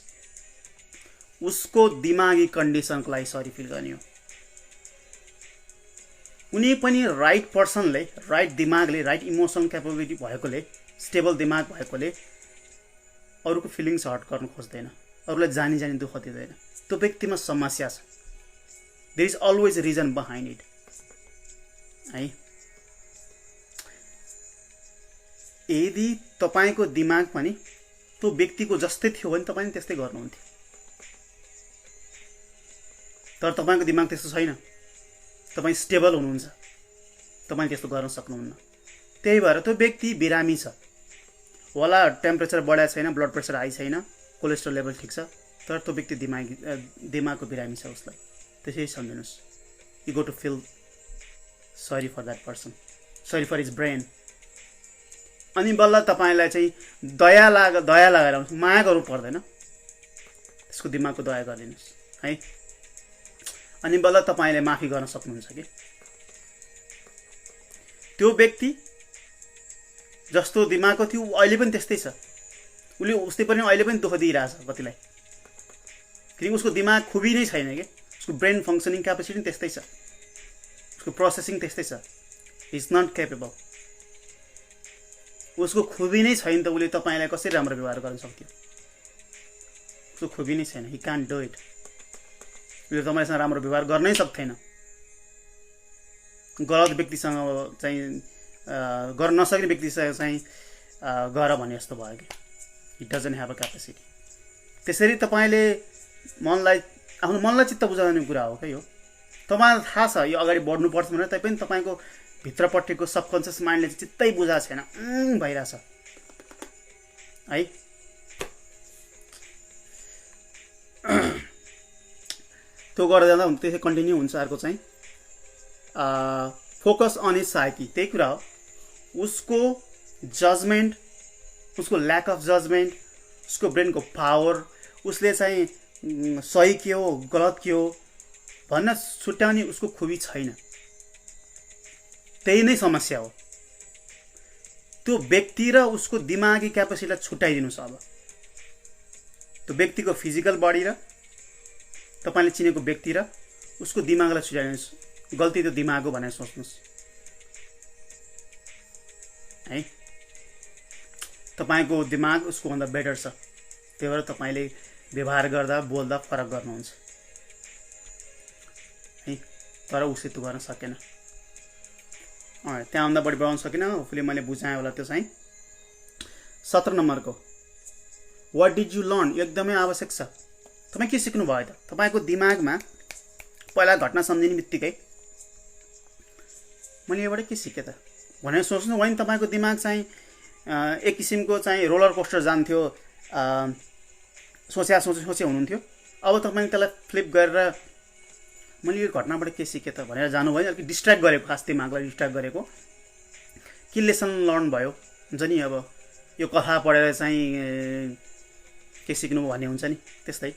उसको दिमागी कन्डिसनको लागि सरी फिल गर्ने हो। कुनै पनि राइट पर्सनले, राइट दिमागले, राइट इमोसनल क्यापेबिलिटी भएकोले, स्टेबल दिमाग भएकोले अरूको फिलिङ्स हर्ट गर्न खोज्दैन, अरूलाई जानी जानी दुःख दिँदैन। त्यो व्यक्तिमा समस्या छ, there is always reason behind it है। यदि तपाईको दिमाग पनि त्यो व्यक्तिको जस्तै थियो भने तपाईले त्यस्तै गर्नुहुन्थ्यो, तर तपाईको दिमाग त्यस्तो छैन, तपाई स्टेबल हुनुहुन्छ, तपाईले त्यस्तो गर्न सक्नुहुन्न। त्यही भएर त्यो व्यक्ति बिरामी छ, होला टेम्परेचर बढाएको छैन, ब्लड प्रेसर हाई छैन, कोलेस्ट्रोल लेभल ठिक छ, तर त्यो व्यक्ति दिमागको बिरामी छ, उसलाई त्यसै सम्झिनुस्। You go to feel sorry for that person, sorry for his brain. अनि बल्ल तपाईलाई चाहिँ दया लगाएर माया गर्नु पर्दैन, त्यसको दिमागको दया गरिदिनुस् है। अनि बल्ल तपाईले माफी गर्न सक्नुहुन्छ कि त्यो व्यक्ति जस्तो दिमागको थियो अहिले पनि त्यस्तै छ, उसले उस्तै पनि अहिले पनि दुःख दिइरहेछ कतिलाई, किनकि उसको दिमाग खुबी नै छैन कि, उसको ब्रेन फङ्सनिङ क्यापेसिटी पनि त्यस्तै छ, उसको प्रोसेसिङ त्यस्तै छ, इज नट क्यापेबल। उसको खुबी नै छैन त उसले तपाईलाई कसरी राम्रो व्यवहार गर्न सक्थ्यो, उसको खुबी नै छैन, हि कान्ट डु इट। उसले तपाईसँग राम्रो व्यवहार गर्नै सक्दैन, गलत व्यक्तिसँग चाहिँ गर्न नसक्ने व्यक्तिसँग चाहिँ गर भने जस्तो भयो कि, it doesn't have a capacity. त्यसरी तपाईले आफ्नो मनलाई चित्त बुझाउने कुरा हो क्या यो। तपाईलाई थाहा छ यो अगाडि बढ्नुपर्छ भनेर, तैपनि तपाईको भित्रपट्टिको सबकन्सियस माइन्डले चाहिँ चित्तै बुझाएको छैन, भइरहेछ है। त्यो गर्दै जाँदा त्यसै कन्टिन्यू हुन्छ। अर्को चाहिँ फोकस अन हिज साइकी, त्यही कुरा हो, उसको जजमेन्ट, उसको ल्याक अफ जजमेन्ट, उसको ब्रेनको पावर, उसले चाहिँ सही के हो गलत के हो भन्न छुट्याउने उसको खुबी छैन, त्यही नै समस्या हो। त्यो व्यक्ति र उसको दिमागी क्यापेसिटीलाई छुट्याइदिनुस्। अब त्यो व्यक्तिको फिजिकल बडी र तपाईले चिनेको व्यक्ति र उसको दिमागलाई छुट्याइदिनुस्। गल्ती त दिमाग हो भनेर सोच्नुस् है। तपाईको दिमाग उसको भन्दा बेटर छ, त्यही भएर तपाईले व्यवहार गर्दा बोल्दा फरक गर्नुहुन्छ है, तर उसले त्यो गर्न सकेन। त्यहाँभन्दा बढी बढाउन सकिनँ, होपफुली मैले बुझाएँ होला। त्यो चाहिँ 17 नम्बरको वाट डिड यु लर्न, एकदमै आवश्यक छ। तपाईँ के सिक्नु भयो त? तपाईँको दिमागमा पहिला घटना सम्झिने बित्तिकै मैले योबाट के सिकेँ त भनेर सोच्नु भयो नि। तपाईँको दिमाग चाहिँ एक किसिमको चाहिँ रोलर कोस्टर जान्थ्यो, सोचे हुनुहुन्थ्यो। अब तपाईँले त्यसलाई फ्लिप गरेर मैले यो घटनाबाट के सिकेँ त भनेर जानुभयो, अलिक डिस्ट्र्याक्ट गरेको, खास दिमागलाई डिस्ट्र्याक्ट गरेको। के लेसन लर्न भयो हुन्छ नि, अब यो कथा पढेर चाहिँ के सिक्नु भन्ने हुन्छ नि, त्यस्तै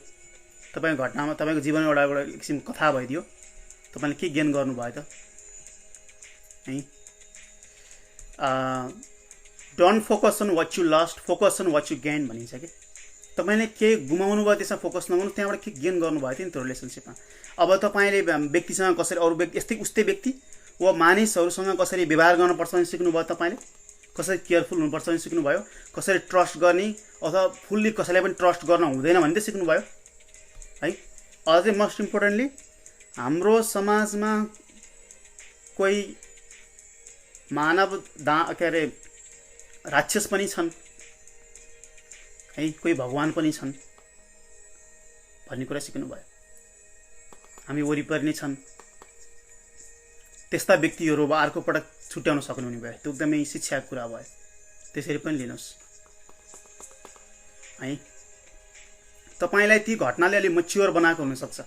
तपाईँको घटनामा तपाईँको जीवनमा एउटा किसिमको कथा भइदियो, तपाईँले के गेन गर्नुभयो त है। Don't focus on what you lost, focus on what you gain भनिन्छ कि। तपाईँले के गुमाउनु भयो त्यसमा फोकस नगर्नु, त्यहाँबाट के गेन गर्नुभयो थियो नि त्यो रिलेसनसिपमा। अब तपाईँले व्यक्तिसँग कसरी, अरू व्यक्ति यस्तै उस्तै व्यक्ति वा मानिसहरूसँग कसरी व्यवहार गर्नुपर्छ भने सिक्नुभयो, तपाईँले कसरी केयरफुल हुनुपर्छ भने सिक्नुभयो, कसरी ट्रस्ट गर्ने अथवा फुल्ली कसैलाई पनि ट्रस्ट गर्न हुँदैन भन्ने सिक्नुभयो है। अझै मोस्ट इम्पोर्टेन्टली हाम्रो समाजमा कोही मानव के अरे राक्षस पनि छन् है, कोही भगवान पनि छन् भन्ने कुरा सिक्नुभयो। हामी वरिपरि नै छन् त्यस्ता व्यक्तिहरू अर्को पटक छुट्याउन सक्नुहुने भयो, त्यो एकदमै शिक्षाको कुरा भयो। त्यसरी पनि लिनुहोस् है। तपाईलाई ती घटनाले अलि मैच्योर बनाएको हुन सक्छ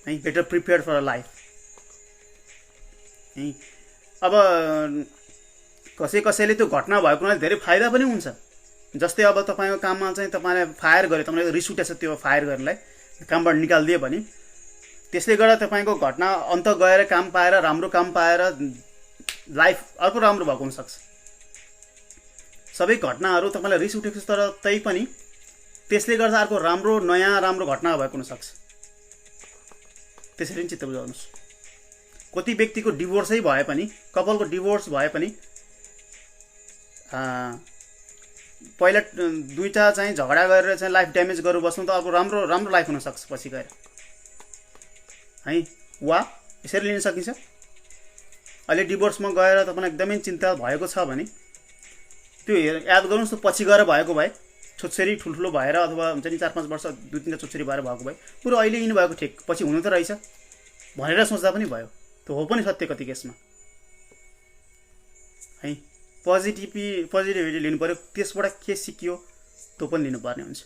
है, बेटर प्रिपेयर्ड फर लाइफ है। अब कसैले त्यो घटना भएको हुनाले धेरै फाइदा पनि हुन्छ। जस्तै अब तपाईको काममा चाहिँ तपाईलाई फायर गर्यो, तपाईलाई रिस उठेछ त्यो फायर गर्नलाई, कामबाट निकालिदियो भने त्यसले गर्दा तपाईको घटना अन्त गएर काम पाएर, राम्रो काम पाएर लाइफ अर्को राम्रो भएको हुन सक्छ। सबै घटनाहरू तपाईलाई रिस उठेको छ तर तै पनि त्यसले गर्दा अर्को राम्रो नयाँ राम्रो घटना भएको हुन सक्छ। त्यसरी चित्त बुझाउनुस्। कति व्यक्तिको डिभोर्सै भए पनि, कपलको डिभोर्स भए पनि पहिला दुईटा चाहिँ झगडा गरेर चाहिँ लाइफ ड्यामेज गरेर बस्नु त अब राम्रो राम्रो लाइफ हुन सक्छ पछि गएर है। वा यसरी लिन सकिन्छ। अहिले डिभोर्समा गएर तपाईलाई एकदमै चिन्ता भएको छ भने त्यो याद गर्नुस् त, पछि गएर भएको भए छोटछोरी ठुल्ठुलो भएर अथवा हुन्छ नि 4-5 वर्ष 2-3 छोटछोरी भएर भएको भए पुरो अहिले यिनी भएको ठिक, पछि हुनु त रहेछ भनेर सोच्दा पनि भयो। त्यो हो पनि सत्य कति केसमा है। पोजिटिभिटी लिनु पर्यो, त्यसबाट के सिकियो त्यो पनि लिनुपर्ने हुन्छ।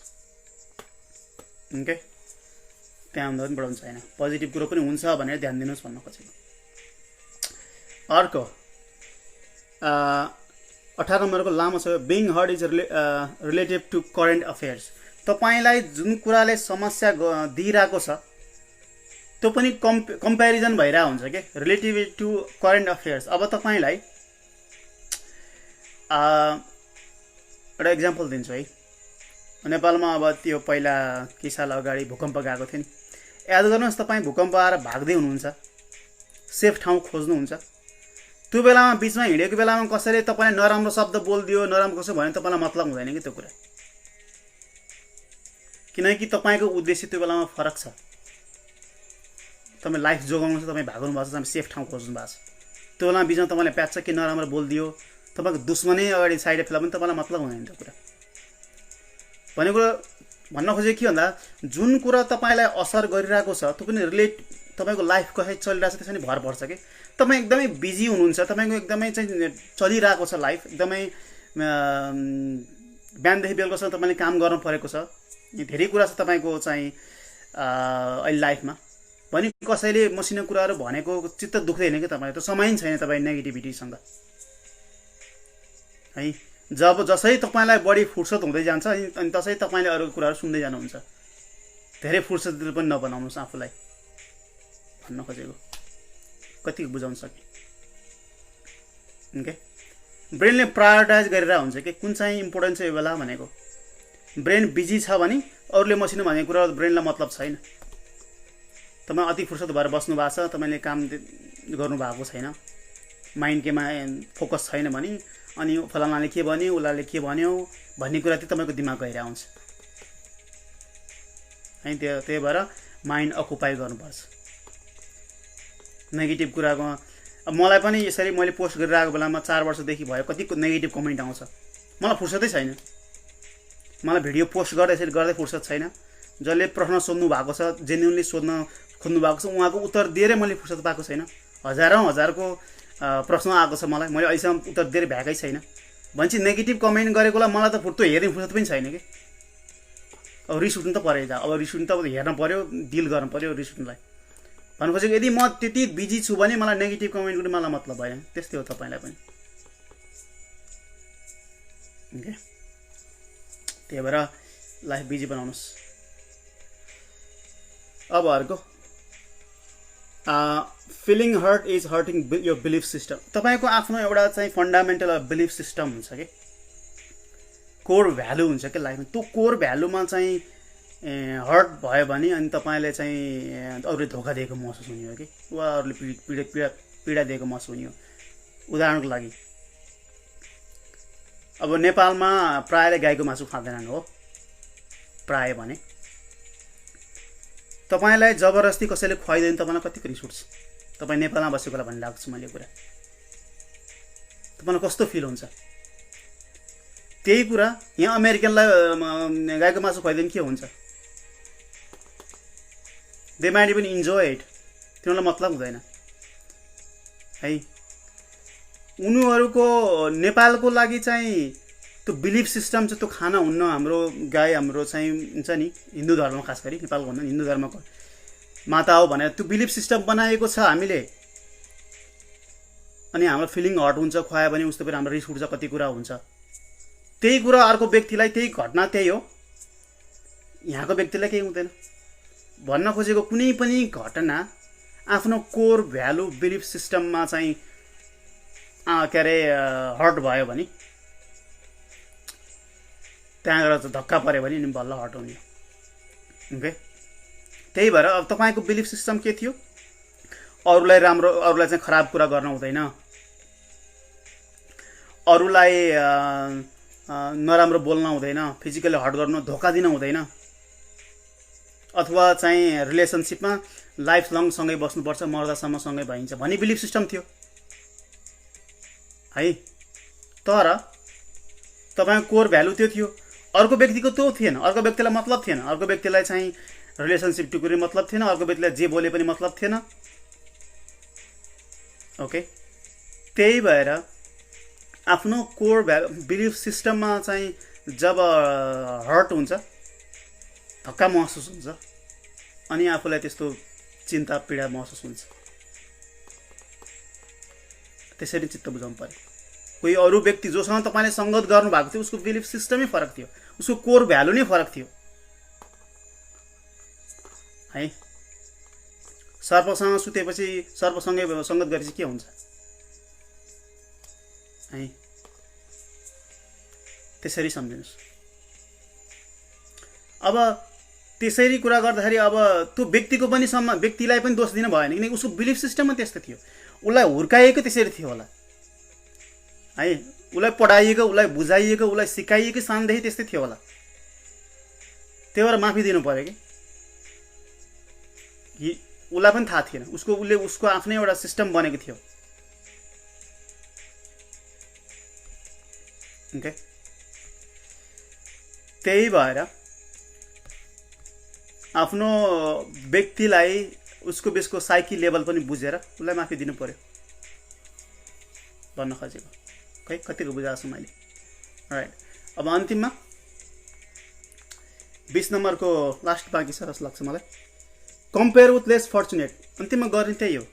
ओके, त्यहाँ भन्दा पनि बढाउनु छैन, पोजिटिभ कुरो पनि हुन्छ भनेर ध्यान दिनुहोस् भन्न खोजेको। अर्को 18 नम्बरको लामो छ, being hurt is relative to current affairs. तपाईलाई जुन कुराले समस्या दिइरहेको छ त्यो पनि कम्पेरिजन भइरहेको हुन्छ के, रिलेटिभ टु करेन्ट अफेयर्स। अब तपाईलाई एउटा इक्जाम्पल दिन्छु है। नेपालमा अब त्यो पहिला केही साल अगाडि भूकम्प गएको थियो नि, याद गर्नुहोस् तपाईँ भूकम्प आएर भाग्दै हुनुहुन्छ, सेफ ठाउँ खोज्नुहुन्छ, त्यो बेलामा बिचमा हिँडेको बेलामा कसैले तपाईँलाई नराम्रो शब्द बोलिदियो, नराम्रो कसो भन्यो, तपाईँलाई मतलब हुँदैन कि त्यो कुरा, किनकि तपाईँको उद्देश्य त्यो बेलामा फरक छ। तपाईँ लाइफ जोगाउनु छ, तपाईँ भाग्नु भएको छ, तपाईँ सेफ ठाउँ खोज्नु भएको छ, त्यो बेलामा बिचमा तपाईँलाई प्याच के नराम्रो बोलिदियो, तपाईँको दुश्मनै अगाडि साइड फेला पनि तपाईँलाई मतलब हुँदैन त्यो कुरा। भनेको भन्न खोजेको के भन्दा जुन कुरा तपाईँलाई असर गरिरहेको छ त्यो पनि रिलेट तपाईँको लाइफ कसरी चलिरहेको छ त्यसमा भर पर्छ कि। तपाईँ एकदमै बिजी हुनुहुन्छ, तपाईँको एकदमै चाहिँ चलिरहेको छ लाइफ, एकदमै बिहानदेखि बेलुकासम्म तपाईँले काम गर्नु परेको छ, धेरै कुरा छ तपाईँको चाहिँ अहिले लाइफमा भने कसैले मसिनो कुराहरू भनेको चित्त दुख्दैन कि तपाईँलाई, त्यो समय छैन तपाईँ नेगेटिभिटीसँग है। जब जसै तपाईँलाई बढी फुर्सद हुँदै जान्छ अनि त्यसै तपाईँले अरू कुराहरू सुन्दै जानुहुन्छ। धेरै फुर्सद पनि नबनाउनुहोस् आफूलाई भन्न खोजेको, कति बुझाउन सके। ओके, ब्रेनले प्रायोरिटाइज गरेर हुन्छ कि कुन चाहिँ इम्पोर्टेन्ट छ यो बेला भनेको। ब्रेन बिजी छ भने अरूले मसिनो भनेको कुरा ब्रेनलाई मतलब छैन। तपाईँ अति फुर्सद भएर बस्नु भएको छ, तपाईँले काम गर्नु भएको छैन, माइन्ड केमा फोकस छैन भने अनि फलानाले के भन्यो उसले के भन्यो भन्ने कुरा चाहिँ तपाईँको दिमाग गइरहेको हुन्छ है। त्यही भएर माइन्ड अकुपाई गर्नुपर्छ नेगेटिभ कुराको। अब मलाई पनि यसरी मैले पोस्ट गरिरहेको बेलामा 4 वर्षदेखि भयो कति नेगेटिभ कमेन्ट आउँछ, मलाई फुर्सदै छैन, मलाई भिडियो पोस्ट गर्दै यसरी गर्दै फुर्सद छैन। जसले प्रश्न सोध्नु भएको छ, जेन्युनली सोध्न खोज्नु भएको छ, उहाँको उत्तर दिएरै मैले फुर्सद पाएको छैन। हजारौँको प्रश्न आएको छ, मैले अहिलेसम्म उत्तर दिएर भ्याएकै छैन भन्छ। नेगेटिभ कमेन्ट गरेकोलाई मलाई त त्यो हेर्ने फुर्सद पनि छैन कि। अब रिस उठ्नु त पऱ्यो, अब रिस उठ्नु त अब हेर्न पऱ्यो, डिल गर्नु पऱ्यो रिस उठ्नुलाई। भन्नु खोजेको यदि म त्यति बिजी छु भने मलाई नेगेटिभ कमेन्ट पनि मलाई मतलब भएन। त्यस्तै हो तपाईँलाई पनि। ओके, त्यही भएर लाइफ बिजी बनाउनुहोस्। अब अर्को फिलिङ हर्ट इज हर्टिङ यो बिलिफ सिस्टम। तपाईँको आफ्नो एउटा चाहिँ फन्डामेन्टल बिलिफ सिस्टम हुन्छ कि, कोर भ्यालु हुन्छ कि लाइफमा। त्यो कोर भ्यालुमा चाहिँ हर्ट भयो भने अनि तपाईँले चाहिँ अरूले धोका दिएको महसुस हुने हो कि, वा अरूले पीडा दिएको महसुस हुने हो। उदाहरणको लागि अब नेपालमा प्रायले गाईको मासु खाँदैनन् हो, प्राय भने तपाईलाई जबरजस्ती कसैले खुवाइदियो भने तपाईँलाई कतिको रिस उठ्छ। तपाईँ नेपालमा बसेकोलाई भन्ने लाग्छ मैले कुरा, तपाईँलाई कस्तो फिल हुन्छ। त्यही कुरा यहाँ अमेरिकनलाई गाईको मासु खुवाइदियो भने के हुन्छ, they might even enjoy it, तिनीहरूलाई मतलब हुँदैन है। उनीहरूको नेपालको लागि चाहिँ त्यो बिलिफ सिस्टम चाहिँ त्यो खाना हुन्न। हाम्रो गाई हाम्रो चाहिँ हुन्छ नि हिन्दू धर्म, खास गरी नेपालको भन्दा हिन्दू धर्मको माता हो भनेर त्यो बिलिफ सिस्टम बनाएको छ हामीले। अनि हाम्रो फिलिङ हर्ट हुन्छ, खुवायो भने उस्तो पनि हाम्रो रिस उठ्छ, कति कुरा हुन्छ। त्यही कुरा अर्को व्यक्तिलाई, त्यही घटना त्यही हो, यहाँको व्यक्तिलाई केही हुँदैन। भन्न खोजेको कुनै पनि घटना आफ्नो कोर भ्यालु बिलिफ सिस्टममा चाहिँ के अरे हर्ट भयो भने, त्यहाँ गएर धक्का पऱ्यो भने नि बल्ल हर्ट हुने। ओके, त्यही भएर अब तपाईँको बिलिफ सिस्टम के थियो? अरूलाई राम्रो, अरूलाई चाहिँ खराब कुरा गर्न हुँदैन, अरूलाई नराम्रो बोल्न हुँदैन, फिजिकली हर्ट गर्नु, धोका दिन हुँदैन, अथवा चाहिँ रिलेसनसिपमा लाइफ लङ सँगै बस्नुपर्छ, मर्दासम्म सँगै भइन्छ भन्ने बिलिफ सिस्टम थियो है। तर तपाईँको कोर भ्यालु त्यो थियो, अर्को व्यक्तिको त्यो थिएन। अर्को व्यक्तिलाई मतलब थिएन, अर्को व्यक्तिलाई चाहिँ रिलेसनसिप टुक्ने मतलब थिएन, अर्को व्यक्तिलाई जे बोले पनि मतलब थिएन। ओके, त्यही भएर आफ्नो कोर बिलिफ सिस्टममा चाहिँ जब हर्ट हुन्छ, धक्का महसुस हुन्छ, अनि आफूलाई त्यस्तो चिन्ता पीडा महसुस हुन्छ। त्यसरी चित्त बुझाउनु पर्यो। कोही अरू व्यक्ति जोसँग तपाईँले सङ्गत गर्नुभएको थियो उसको बिलिफ सिस्टमै फरक थियो, उसको कोर भ्यालु नै फरक थियो है। सर्पसँग सुतेपछि सर्पसँगै सङ्गत गरेपछि के हुन्छ है, त्यसरी सम्झिनुहोस्। अब त्यसरी कुरा गर्दाखेरि अब त्यो व्यक्तिको पनि व्यक्तिलाई पनि दोष दिन भएन, किनकि उसको बिलिफ सिस्टममा त्यस्तो थियो। उसलाई हुर्काइएको त्यसरी थियो होला है, उसलाई पढाइएको, उसलाई बुझाइएको, उसलाई सिकाइएको सानदेखि त्यस्तै थियो होला। त्यही भएर माफी दिनु पर्यो कि उसलाई पनि थाहा थिएन, उसको आफ्नै एउटा सिस्टम बनेको थियो। ओके, त्यही भएर आफ्नो व्यक्तिलाई उसको बेसको साइकी लेभल पनि बुझेर उसलाई माफी दिनु पर्यो भन्न खोजेको। खै कतिको बुझाएको छु मैले। राइट, अब अन्तिममा 20 नम्बरको लास्ट बाँकी छ जस्तो लाग्छ मलाई। Compare with less fortunate. अन्तिममा गर्ने त्यही हो।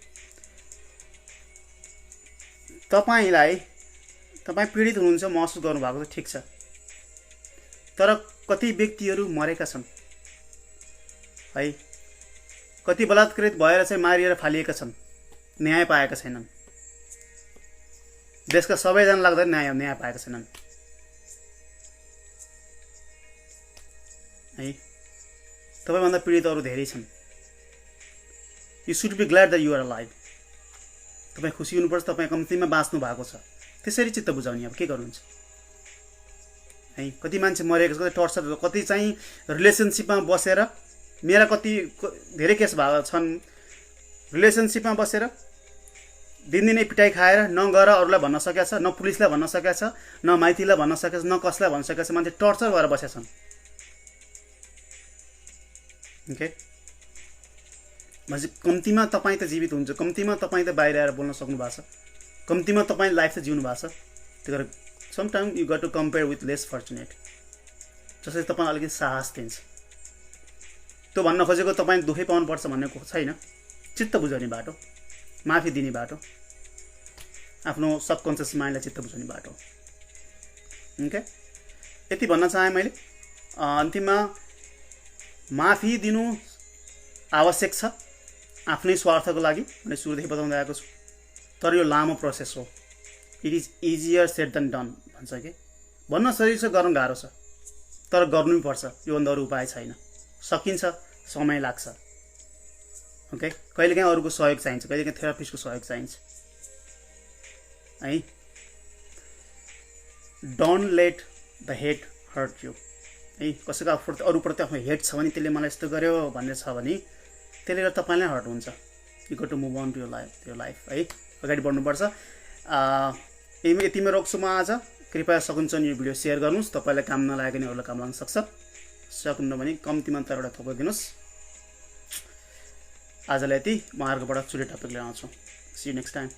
तपाईँ पीडित हुनुहुन्छ, महसुस गर्नुभएको छ, ठिक छ, तर कति व्यक्तिहरू मरेका छन् है, कति बलात्कृत भएर चाहिँ मारिएर फालिएका छन्, न्याय पाएका छैनन्। देशका सबैजना लाग्दा न्याय पाएका छैनन् है। तपाईँभन्दा पीडित अरू धेरै छन्। You should be glad that you are alive. तपाईँ खुसी हुनुपर्छ, तपाईँ कम्तीमा बाँच्नु भएको छ। त्यसरी चित्त बुझाउने, अब के गर्नुहुन्छ है। कति मान्छे मरेको छ, कति टर्चर, कति चाहिँ रिलेसनसिपमा बसेर, मेरा कति धेरै केस भएको छन्। रिलेसनसिपमा बसेर दिनदिनै पिटाइ खाएर न गएर अरूलाई भन्न सकेको छ, न पुलिसलाई भन्न सकेको छ, न माइतीलाई भन्न सकेको छ, न कसलाई भन्न सकेको छ। मान्छे टर्चर भएर बसेका छन्। ओके, भनेपछि कम्तीमा तपाईँ त जीवित हुन्छ, कम्तीमा तपाईँ त बाहिर आएर बोल्न सक्नु भएको छ, कम्तीमा तपाईँ लाइफ त जिउनु भएको छ। त्यो भएर sometime you got to compare with less fortunate, जसले तपाईँ अलिकति साहस दिन्छ। त्यो भन्न खोजेको तपाईँ दुःखै पाउनुपर्छ भन्ने छैन। चित्त बुझाउने बाटो, माफी दिने बाटो, आफ्नो सबकन्सियस माइन्डलाई चित्त बुझाउने बाटो। ओके, यति भन्न चाहेँ मैले। अन्तिममा माफी दिनु आवश्यक छ आफ्नै स्वार्थको लागि, मैले सुरुदेखि बताउँदै आएको छु। तर यो लामो प्रोसेस हो। It is easier said than done भन्छ कि। भन्न सजिलो छ, गर्न गाह्रो छ, तर गर्नै पर्छ। योभन्दा अरू उपाय छैन। सकिन्छ, समय लाग्छ। ओके, कहिलेकाहीँ अरूको सहयोग चाहिन्छ, कहिलेकाहीँ थेरापिस्टको सहयोग चाहिन्छ है। Don't let the hate hurt you है। कसैको अरूप्रति आफ्नो हेट छ भने, त्यसले मलाई यस्तो गर्यो भन्ने छ भने, त्यसले गर्दा तपाईँलाई हर्ट हुन्छ। You got to move on to यो लाइफ है। अगाडि बढ्नुपर्छ। यतिमै रोक्छु म आज। कृपया सक्नुहुन्छ यो भिडियो सेयर गर्नुहोस्। तपाईँलाई काम नलागेको नि अरूलाई काम लाग्न सक्छ। सक्नु भने कम्तीमा त एउटा थपिदिनुहोस्। आजलाई यति। म अर्कोबाट छुट्टै टपिक लिएर आउँछु। See you next time.